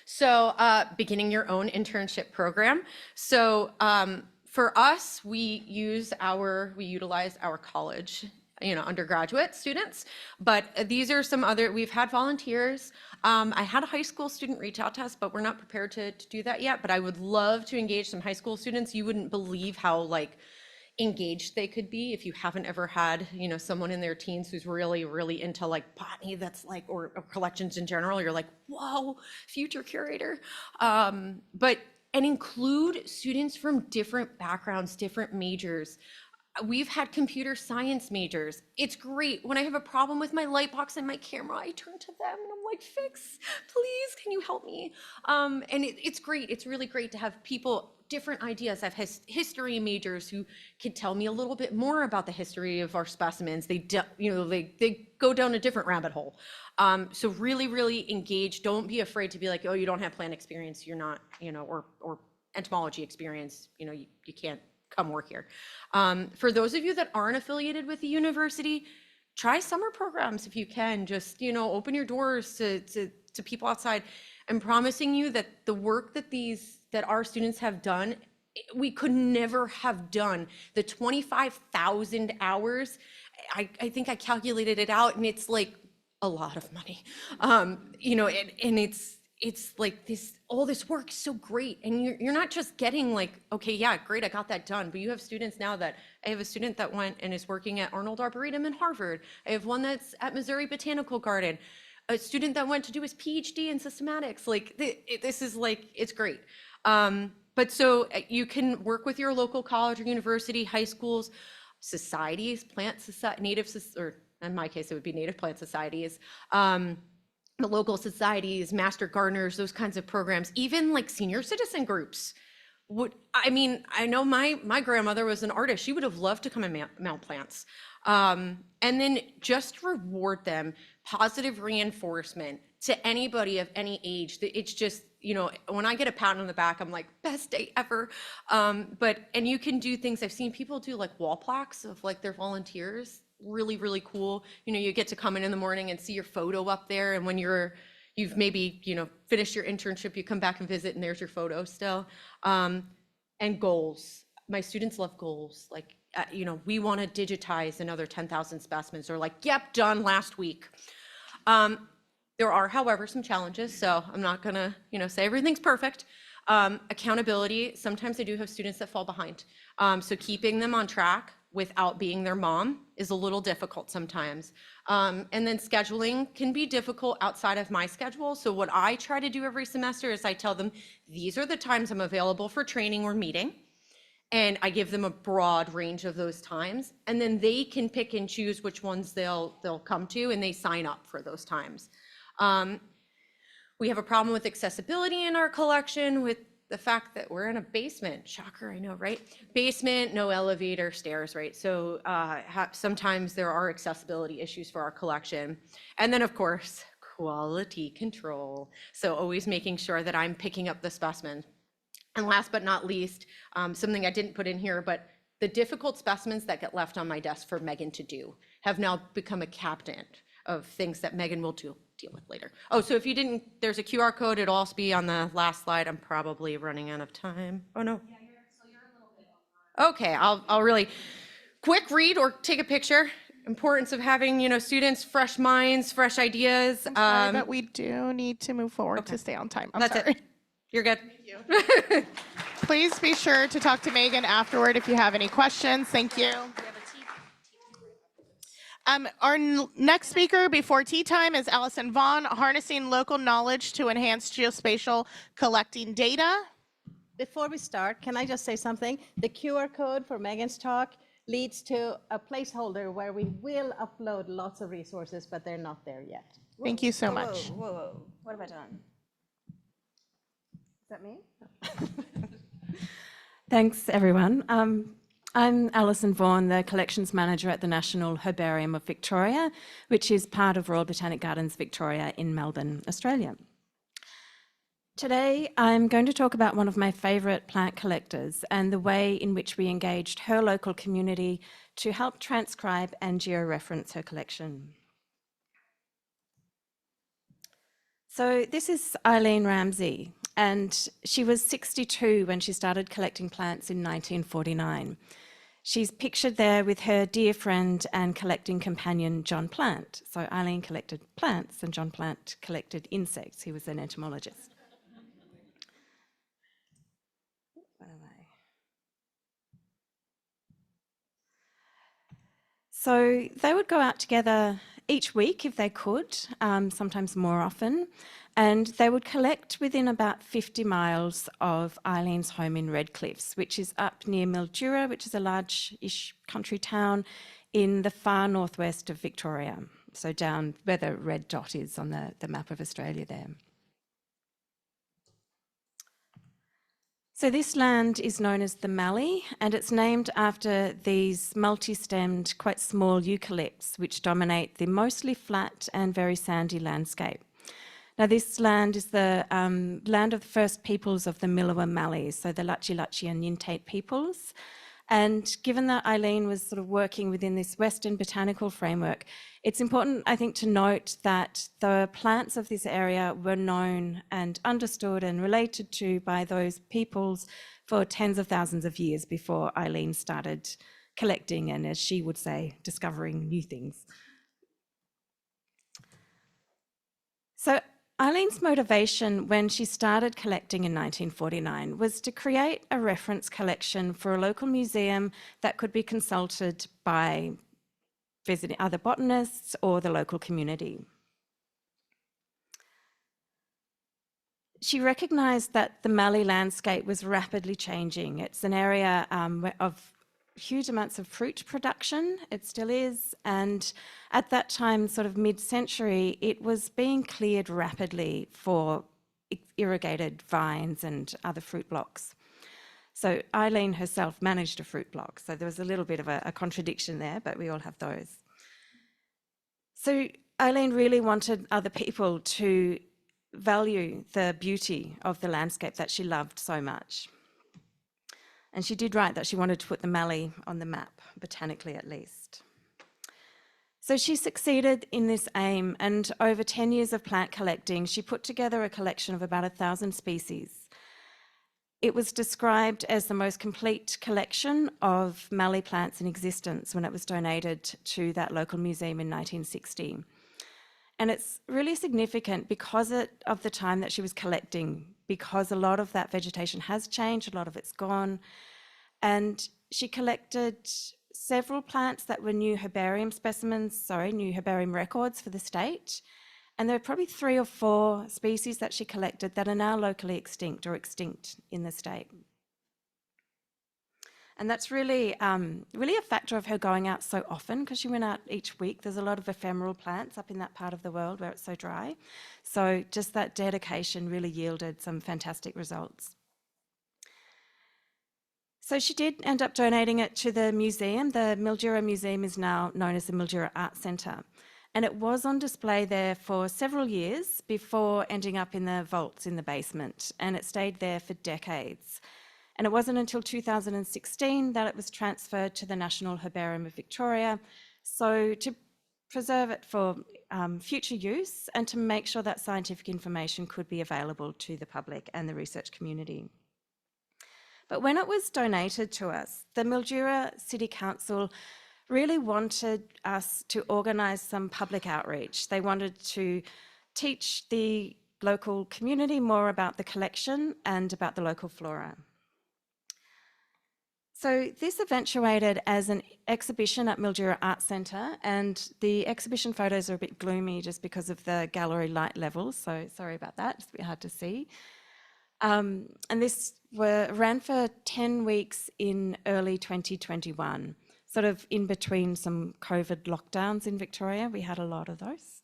So beginning your own internship program. So for us, we utilize our college, undergraduate students, but these are some other, we've had volunteers. I had a high school student reach out to us, but we're not prepared to do that yet, but I would love to engage some high school students. You wouldn't believe how like engaged they could be if you haven't ever had, someone in their teens who's really, really into like botany, that's like, or collections in general. You're like, whoa, future curator. And include students from different backgrounds, different majors. We've had computer science majors. It's great. When I have a problem with my light box and my camera, I turn to them and I'm like, fix, please, can you help me? And it's great. It's really great to have people, different ideas. I've had history majors who could tell me a little bit more about the history of our specimens. They go down a different rabbit hole. So really, really engage. Don't be afraid to be like, oh, you don't have plant experience. You're not, or entomology experience. You can't come work here. For those of you that aren't affiliated with the university, try summer programs if you can. Just, open your doors to people outside. I'm promising you that the work that our students have done, we could never have done. The 25,000 hours, I think I calculated it out, and it's like a lot of money. And it's like all this work is so great, and you're not just getting like, okay, yeah, great, I got that done, but you have students now that, I have a student that went and is working at Arnold Arboretum in Harvard. I have one that's at Missouri Botanical Garden, a student that went to do his PhD in systematics. Like this is like, it's great. But so you can work with your local college or university, high schools, societies, or in my case, it would be native plant societies, the local societies, master gardeners, those kinds of programs, even like senior citizen groups. I know my grandmother was an artist. She would have loved to come and mount plants. And then just reward them, positive reinforcement to anybody of any age. It's just, when I get a pat on the back, I'm like, best day ever. And you can do things, I've seen people do like wall plaques of like their volunteers. Really, really cool. You get to come in the morning and see your photo up there. And when you've maybe, finished your internship, you come back and visit and there's your photo still. And goals. My students love goals. Like, we want to digitize another 10,000 specimens, or like, yep, done last week. There are, however, some challenges. So I'm not gonna, say everything's perfect. Accountability. Sometimes I do have students that fall behind. So keeping them on track without being their mom is a little difficult sometimes. And then scheduling can be difficult outside of my schedule. So what I try to do every semester is I tell them, these are the times I'm available for training or meeting. And I give them a broad range of those times. And then they can pick and choose which ones they'll come to, and they sign up for those times. We have a problem with accessibility in our collection with the fact that we're in a basement. Shocker, I know, right? Basement, no elevator, stairs, right? So sometimes there are accessibility issues for our collection. And then, of course, quality control. So always making sure that I'm picking up the specimen. And last but not least, something I didn't put in here, but the difficult specimens that get left on my desk for Megan to do have now become a cabinet of things that Megan will deal with later. Oh, so if you didn't, there's a QR code. It'll also be on the last slide. I'm probably running out of time. Oh no. Yeah, you're a little bit over. Okay, I'll really quick read or take a picture. Importance of having, students, fresh minds, fresh ideas. I'm sorry, but we do need to move forward to stay on time. I'm That's sorry. it. You're good. Thank you. Please be sure to talk to Megan afterward if you have any questions. Thank you. Our next speaker before tea time is Alison Vaughan, harnessing local knowledge to enhance geospatial collecting data. Before we start, can I just say something? The QR code for Megan's talk leads to a placeholder where we will upload lots of resources, but they're not there yet. Thank you so much. Whoa. What have I done? Is that me? Thanks, everyone. I'm Alison Vaughan, the Collections Manager at the National Herbarium of Victoria, which is part of Royal Botanic Gardens Victoria in Melbourne, Australia. Today, I'm going to talk about one of my favourite plant collectors and the way in which we engaged her local community to help transcribe and georeference her collection. So this is Eileen Ramsey, and she was 62 when she started collecting plants in 1949. She's pictured there with her dear friend and collecting companion, John Plant. So Eileen collected plants and John Plant collected insects. He was an entomologist. So they would go out together each week if they could, sometimes more often, and they would collect within about 50 miles of Eileen's home in Redcliffs, which is up near Mildura, which is a large-ish country town in the far northwest of Victoria, so down where the red dot is on the map of Australia there. So this land is known as the Mallee, and it's named after these multi-stemmed, quite small eucalypts, which dominate the mostly flat and very sandy landscape. Now this land is the land of the first peoples of the Millewa Mallees, so the Lachi Lachi and Yintate peoples. And given that Eileen was sort of working within this Western botanical framework, it's important, I think, to note that the plants of this area were known and understood and related to by those peoples for tens of thousands of years before Eileen started collecting and, as she would say, discovering new things. So Eileen's motivation when she started collecting in 1949 was to create a reference collection for a local museum that could be consulted by visiting other botanists or the local community. She recognised that the Mallee landscape was rapidly changing. It's an area of huge amounts of fruit production, it still is, and at that time, sort of mid-century, it was being cleared rapidly for irrigated vines and other fruit blocks. So Eileen herself managed a fruit block, so there was a little bit of a contradiction there, but we all have those. So Eileen really wanted other people to value the beauty of the landscape that she loved so much. And she did write that she wanted to put the Mallee on the map, botanically at least. So she succeeded in this aim, and over 10 years of plant collecting, she put together a collection of about 1,000 species. It was described as the most complete collection of Mallee plants in existence when it was donated to that local museum in 1960. And it's really significant because of the time that she was collecting, because a lot of that vegetation has changed, a lot of it's gone. And she collected several plants that were new herbarium new herbarium records for the state. And there are probably 3 or 4 species that she collected that are now locally extinct or extinct in the state. And that's really a factor of her going out so often, because she went out each week. There's a lot of ephemeral plants up in that part of the world where it's so dry. So just that dedication really yielded some fantastic results. So she did end up donating it to the museum. The Mildura Museum is now known as the Mildura Art Centre. And it was on display there for several years before ending up in the vaults in the basement. And it stayed there for decades. And it wasn't until 2016 that it was transferred to the National Herbarium of Victoria, so to preserve it for future use and to make sure that scientific information could be available to the public and the research community. But when it was donated to us, the Mildura City Council really wanted us to organise some public outreach. They wanted to teach the local community more about the collection and about the local flora. So this eventuated as an exhibition at Mildura Art Centre, and the exhibition photos are a bit gloomy just because of the gallery light levels, so sorry about that, it's a bit hard to see. And this ran for 10 weeks in early 2021, sort of in between some COVID lockdowns in Victoria. We had a lot of those.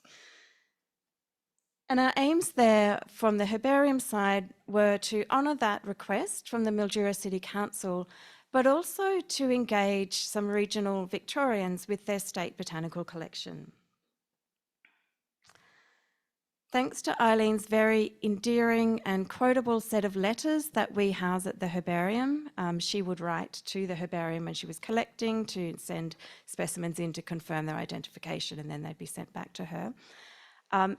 And our aims there from the herbarium side were to honour that request from the Mildura City Council, but also to engage some regional Victorians with their state botanical collection. Thanks to Eileen's very endearing and quotable set of letters that we house at the Herbarium, she would write to the Herbarium when she was collecting to send specimens in to confirm their identification, and then they'd be sent back to her.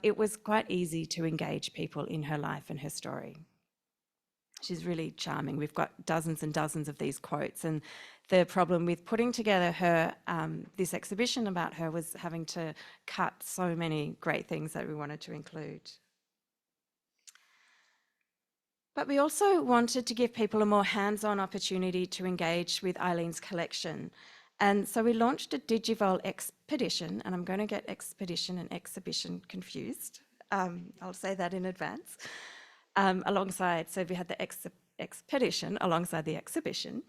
It was quite easy to engage people in her life and her story. She's really charming. We've got dozens and dozens of these quotes, and the problem with putting together her this exhibition about her was having to cut so many great things that we wanted to include. But we also wanted to give people a more hands-on opportunity to engage with Eileen's collection. And so we launched a Digivol expedition, and I'm going to get expedition and exhibition confused. I'll say that in advance. Alongside, so we had the expedition alongside the exhibition.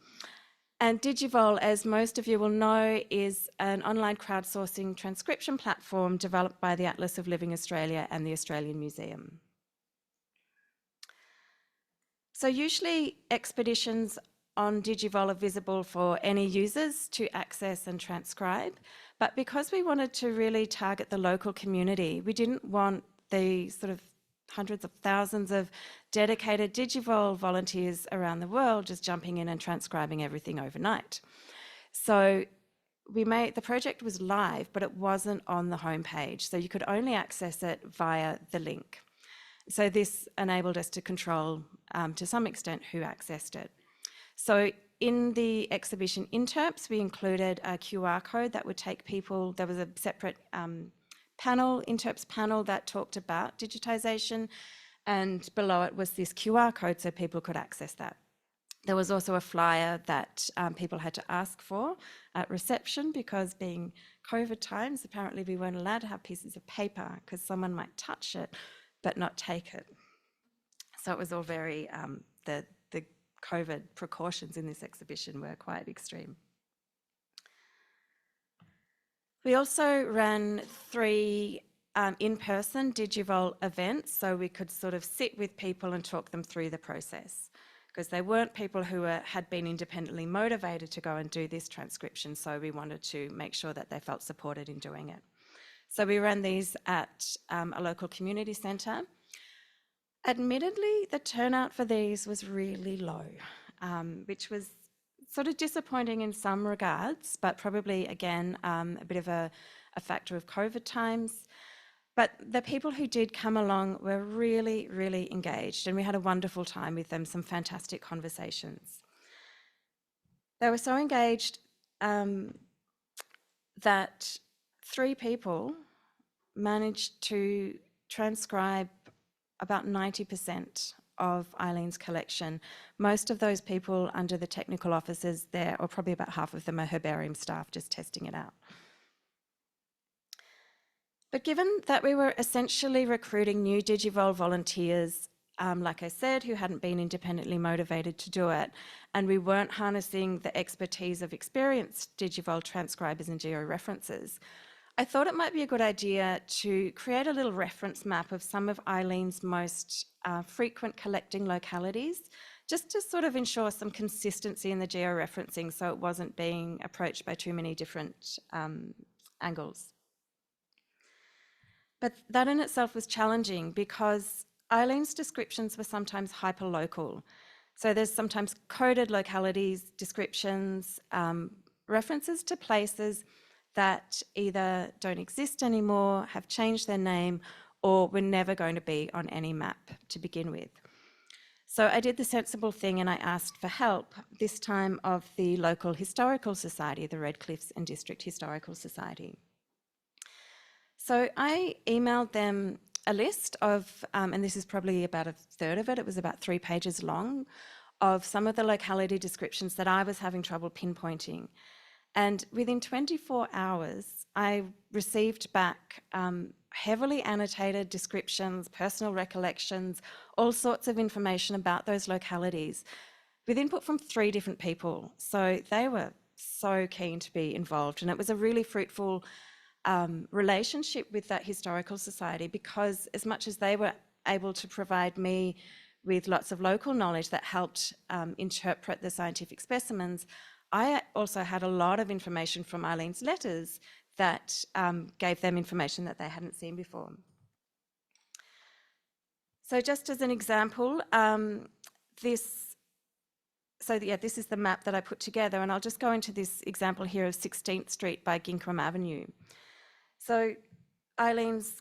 And Digivol, as most of you will know, is an online crowdsourcing transcription platform developed by the Atlas of Living Australia and the Australian Museum. So usually expeditions on Digivol are visible for any users to access and transcribe, but because we wanted to really target the local community, we didn't want the sort of hundreds of thousands of dedicated Digivol volunteers around the world just jumping in and transcribing everything overnight. So the project was live, but it wasn't on the homepage, so you could only access it via the link. So this enabled us to control, to some extent, who accessed it. So in the exhibition interps, we included a QR code that would take people, there was a separate interps panel that talked about digitisation, and below it was this QR code so people could access that. There was also a flyer that people had to ask for at reception, because being COVID times, apparently we weren't allowed to have pieces of paper because someone might touch it but not take it. So it was all very, the COVID precautions in this exhibition were quite extreme. We also ran 3 in-person Digivol events, so we could sort of sit with people and talk them through the process, because they weren't people who had been independently motivated to go and do this transcription, so we wanted to make sure that they felt supported in doing it. So we ran these at a local community centre. Admittedly, the turnout for these was really low, which was sort of disappointing in some regards, but probably, again, a bit of a factor of COVID times. But the people who did come along were really, really engaged, and we had a wonderful time with them, some fantastic conversations. They were so engaged that 3 people managed to transcribe about 90% of Eileen's collection. Most of those people under the technical officers there, or probably about half of them, are herbarium staff just testing it out. But given that we were essentially recruiting new Digivol volunteers, like I said, who hadn't been independently motivated to do it, and we weren't harnessing the expertise of experienced Digivol transcribers and georeferencers, I thought it might be a good idea to create a little reference map of some of Eileen's most frequent collecting localities, just to sort of ensure some consistency in the georeferencing so it wasn't being approached by too many different angles. But that in itself was challenging because Eileen's descriptions were sometimes hyperlocal. So there's sometimes coded localities, descriptions, references to places that either don't exist anymore, have changed their name, or were never going to be on any map to begin with. So I did the sensible thing and I asked for help, this time of the local historical society, the Red Cliffs and District Historical Society. So I emailed them a list of, and this is probably about a third of it, it was about 3 pages long, of some of the locality descriptions that I was having trouble pinpointing. And within 24 hours, I received back heavily annotated descriptions, personal recollections, all sorts of information about those localities with input from 3 different people. So they were so keen to be involved, and it was a really fruitful relationship with that historical society, because as much as they were able to provide me with lots of local knowledge that helped interpret the scientific specimens, I also had a lot of information from Eileen's letters that gave them information that they hadn't seen before. So just as an example, this is the map that I put together, and I'll just go into this example here of 16th Street by Gingram Avenue. So Eileen's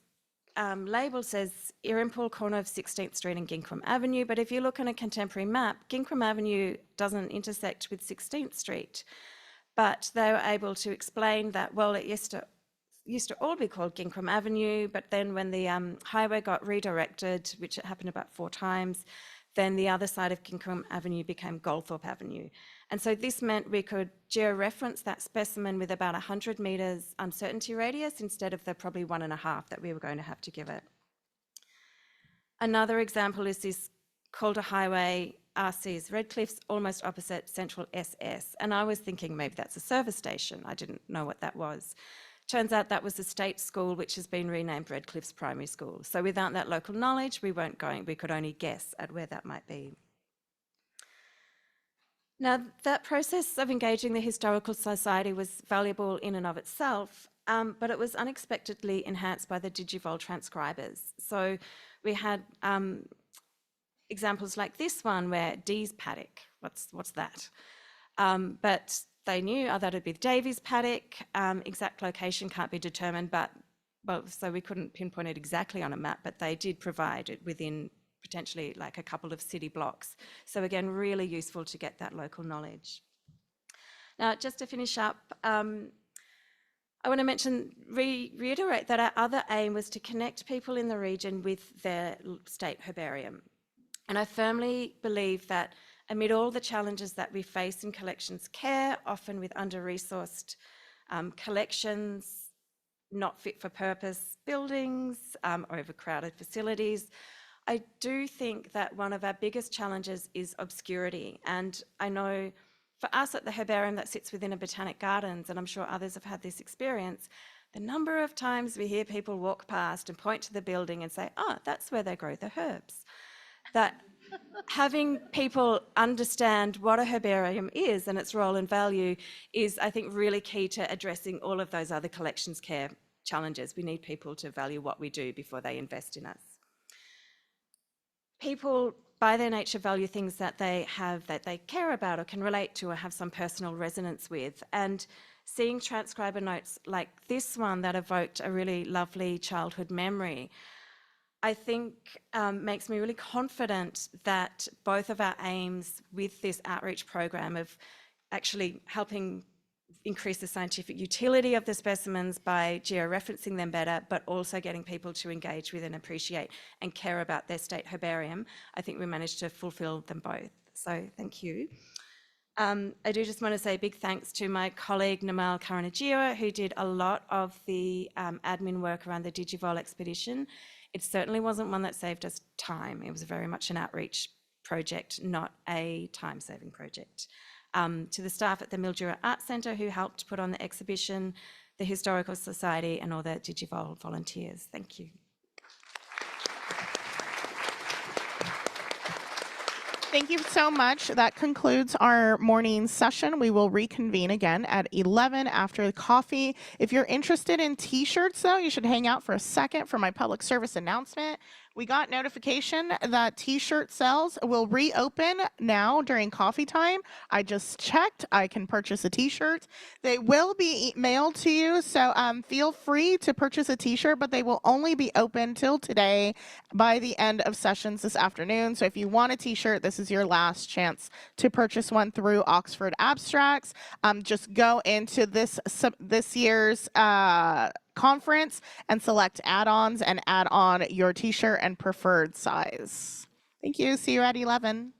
label says Irimpol, corner of 16th Street and Gingram Avenue, but if you look on a contemporary map, Gingram Avenue doesn't intersect with 16th Street, but they were able to explain that, well, it used to all be called Gingram Avenue, but then when the highway got redirected, which it happened about 4 times, then the other side of Gingram Avenue became Goldthorpe Avenue. And so this meant we could georeference that specimen with about 100 metres uncertainty radius instead of the probably 1.5 that we were going to have to give it. Another example is this Calder Highway, RC's Red Cliffs, almost opposite Central SS. And I was thinking maybe that's a service station. I didn't know what that was. Turns out that was the state school, which has been renamed Red Cliffs Primary School. So without that local knowledge, we could only guess at where that might be. Now, that process of engaging the Historical Society was valuable in and of itself, but it was unexpectedly enhanced by the Digivol transcribers. So we had examples like this one where D's paddock, what's that? But they knew, that'd be Davies paddock. Exact location can't be determined, so we couldn't pinpoint it exactly on a map, but they did provide it within potentially like a couple of city blocks. So again, really useful to get that local knowledge. Now, just to finish up, I want to reiterate that our other aim was to connect people in the region with their state herbarium. And I firmly believe that amid all the challenges that we face in collections care, often with under-resourced collections, not fit for purpose buildings, overcrowded facilities, I do think that one of our biggest challenges is obscurity. And I know for us at the herbarium that sits within a botanic gardens, and I'm sure others have had this experience, the number of times we hear people walk past and point to the building and say, oh, that's where they grow the herbs. That having people understand what a herbarium is and its role and value is, I think, really key to addressing all of those other collections care challenges. We need people to value what we do before they invest in us. People, by their nature, value things that they have, that they care about or can relate to or have some personal resonance with. And seeing transcriber notes like this one that evoked a really lovely childhood memory, I think makes me really confident that both of our aims with this outreach program of actually helping increase the scientific utility of the specimens by georeferencing them better, but also getting people to engage with and appreciate and care about their state herbarium, I think we managed to fulfill them both. So thank you. I do just want to say a big thanks to my colleague Namal Karanajiwa, who did a lot of the admin work around the Digivol expedition. It certainly wasn't one that saved us time. It was very much an outreach project, not a time-saving project. To the staff at the Mildura Arts Centre who helped put on the exhibition, the Historical Society and all the Digivol volunteers. Thank you. Thank you so much. That concludes our morning session. We will reconvene again at 11 after coffee. If you're interested in t-shirts, though, you should hang out for a second for my public service announcement. We got notification that t-shirt sales will reopen now during coffee time. I just checked. I can purchase a t-shirt. They will be mailed to you, so feel free to purchase a t-shirt, but they will only be open till today by the end of sessions this afternoon. So if you want a t-shirt, this is your last chance to purchase one through Oxford Abstracts. Just go into this year's conference and select add-ons and add on your t-shirt and preferred size. Thank you. See you at 11.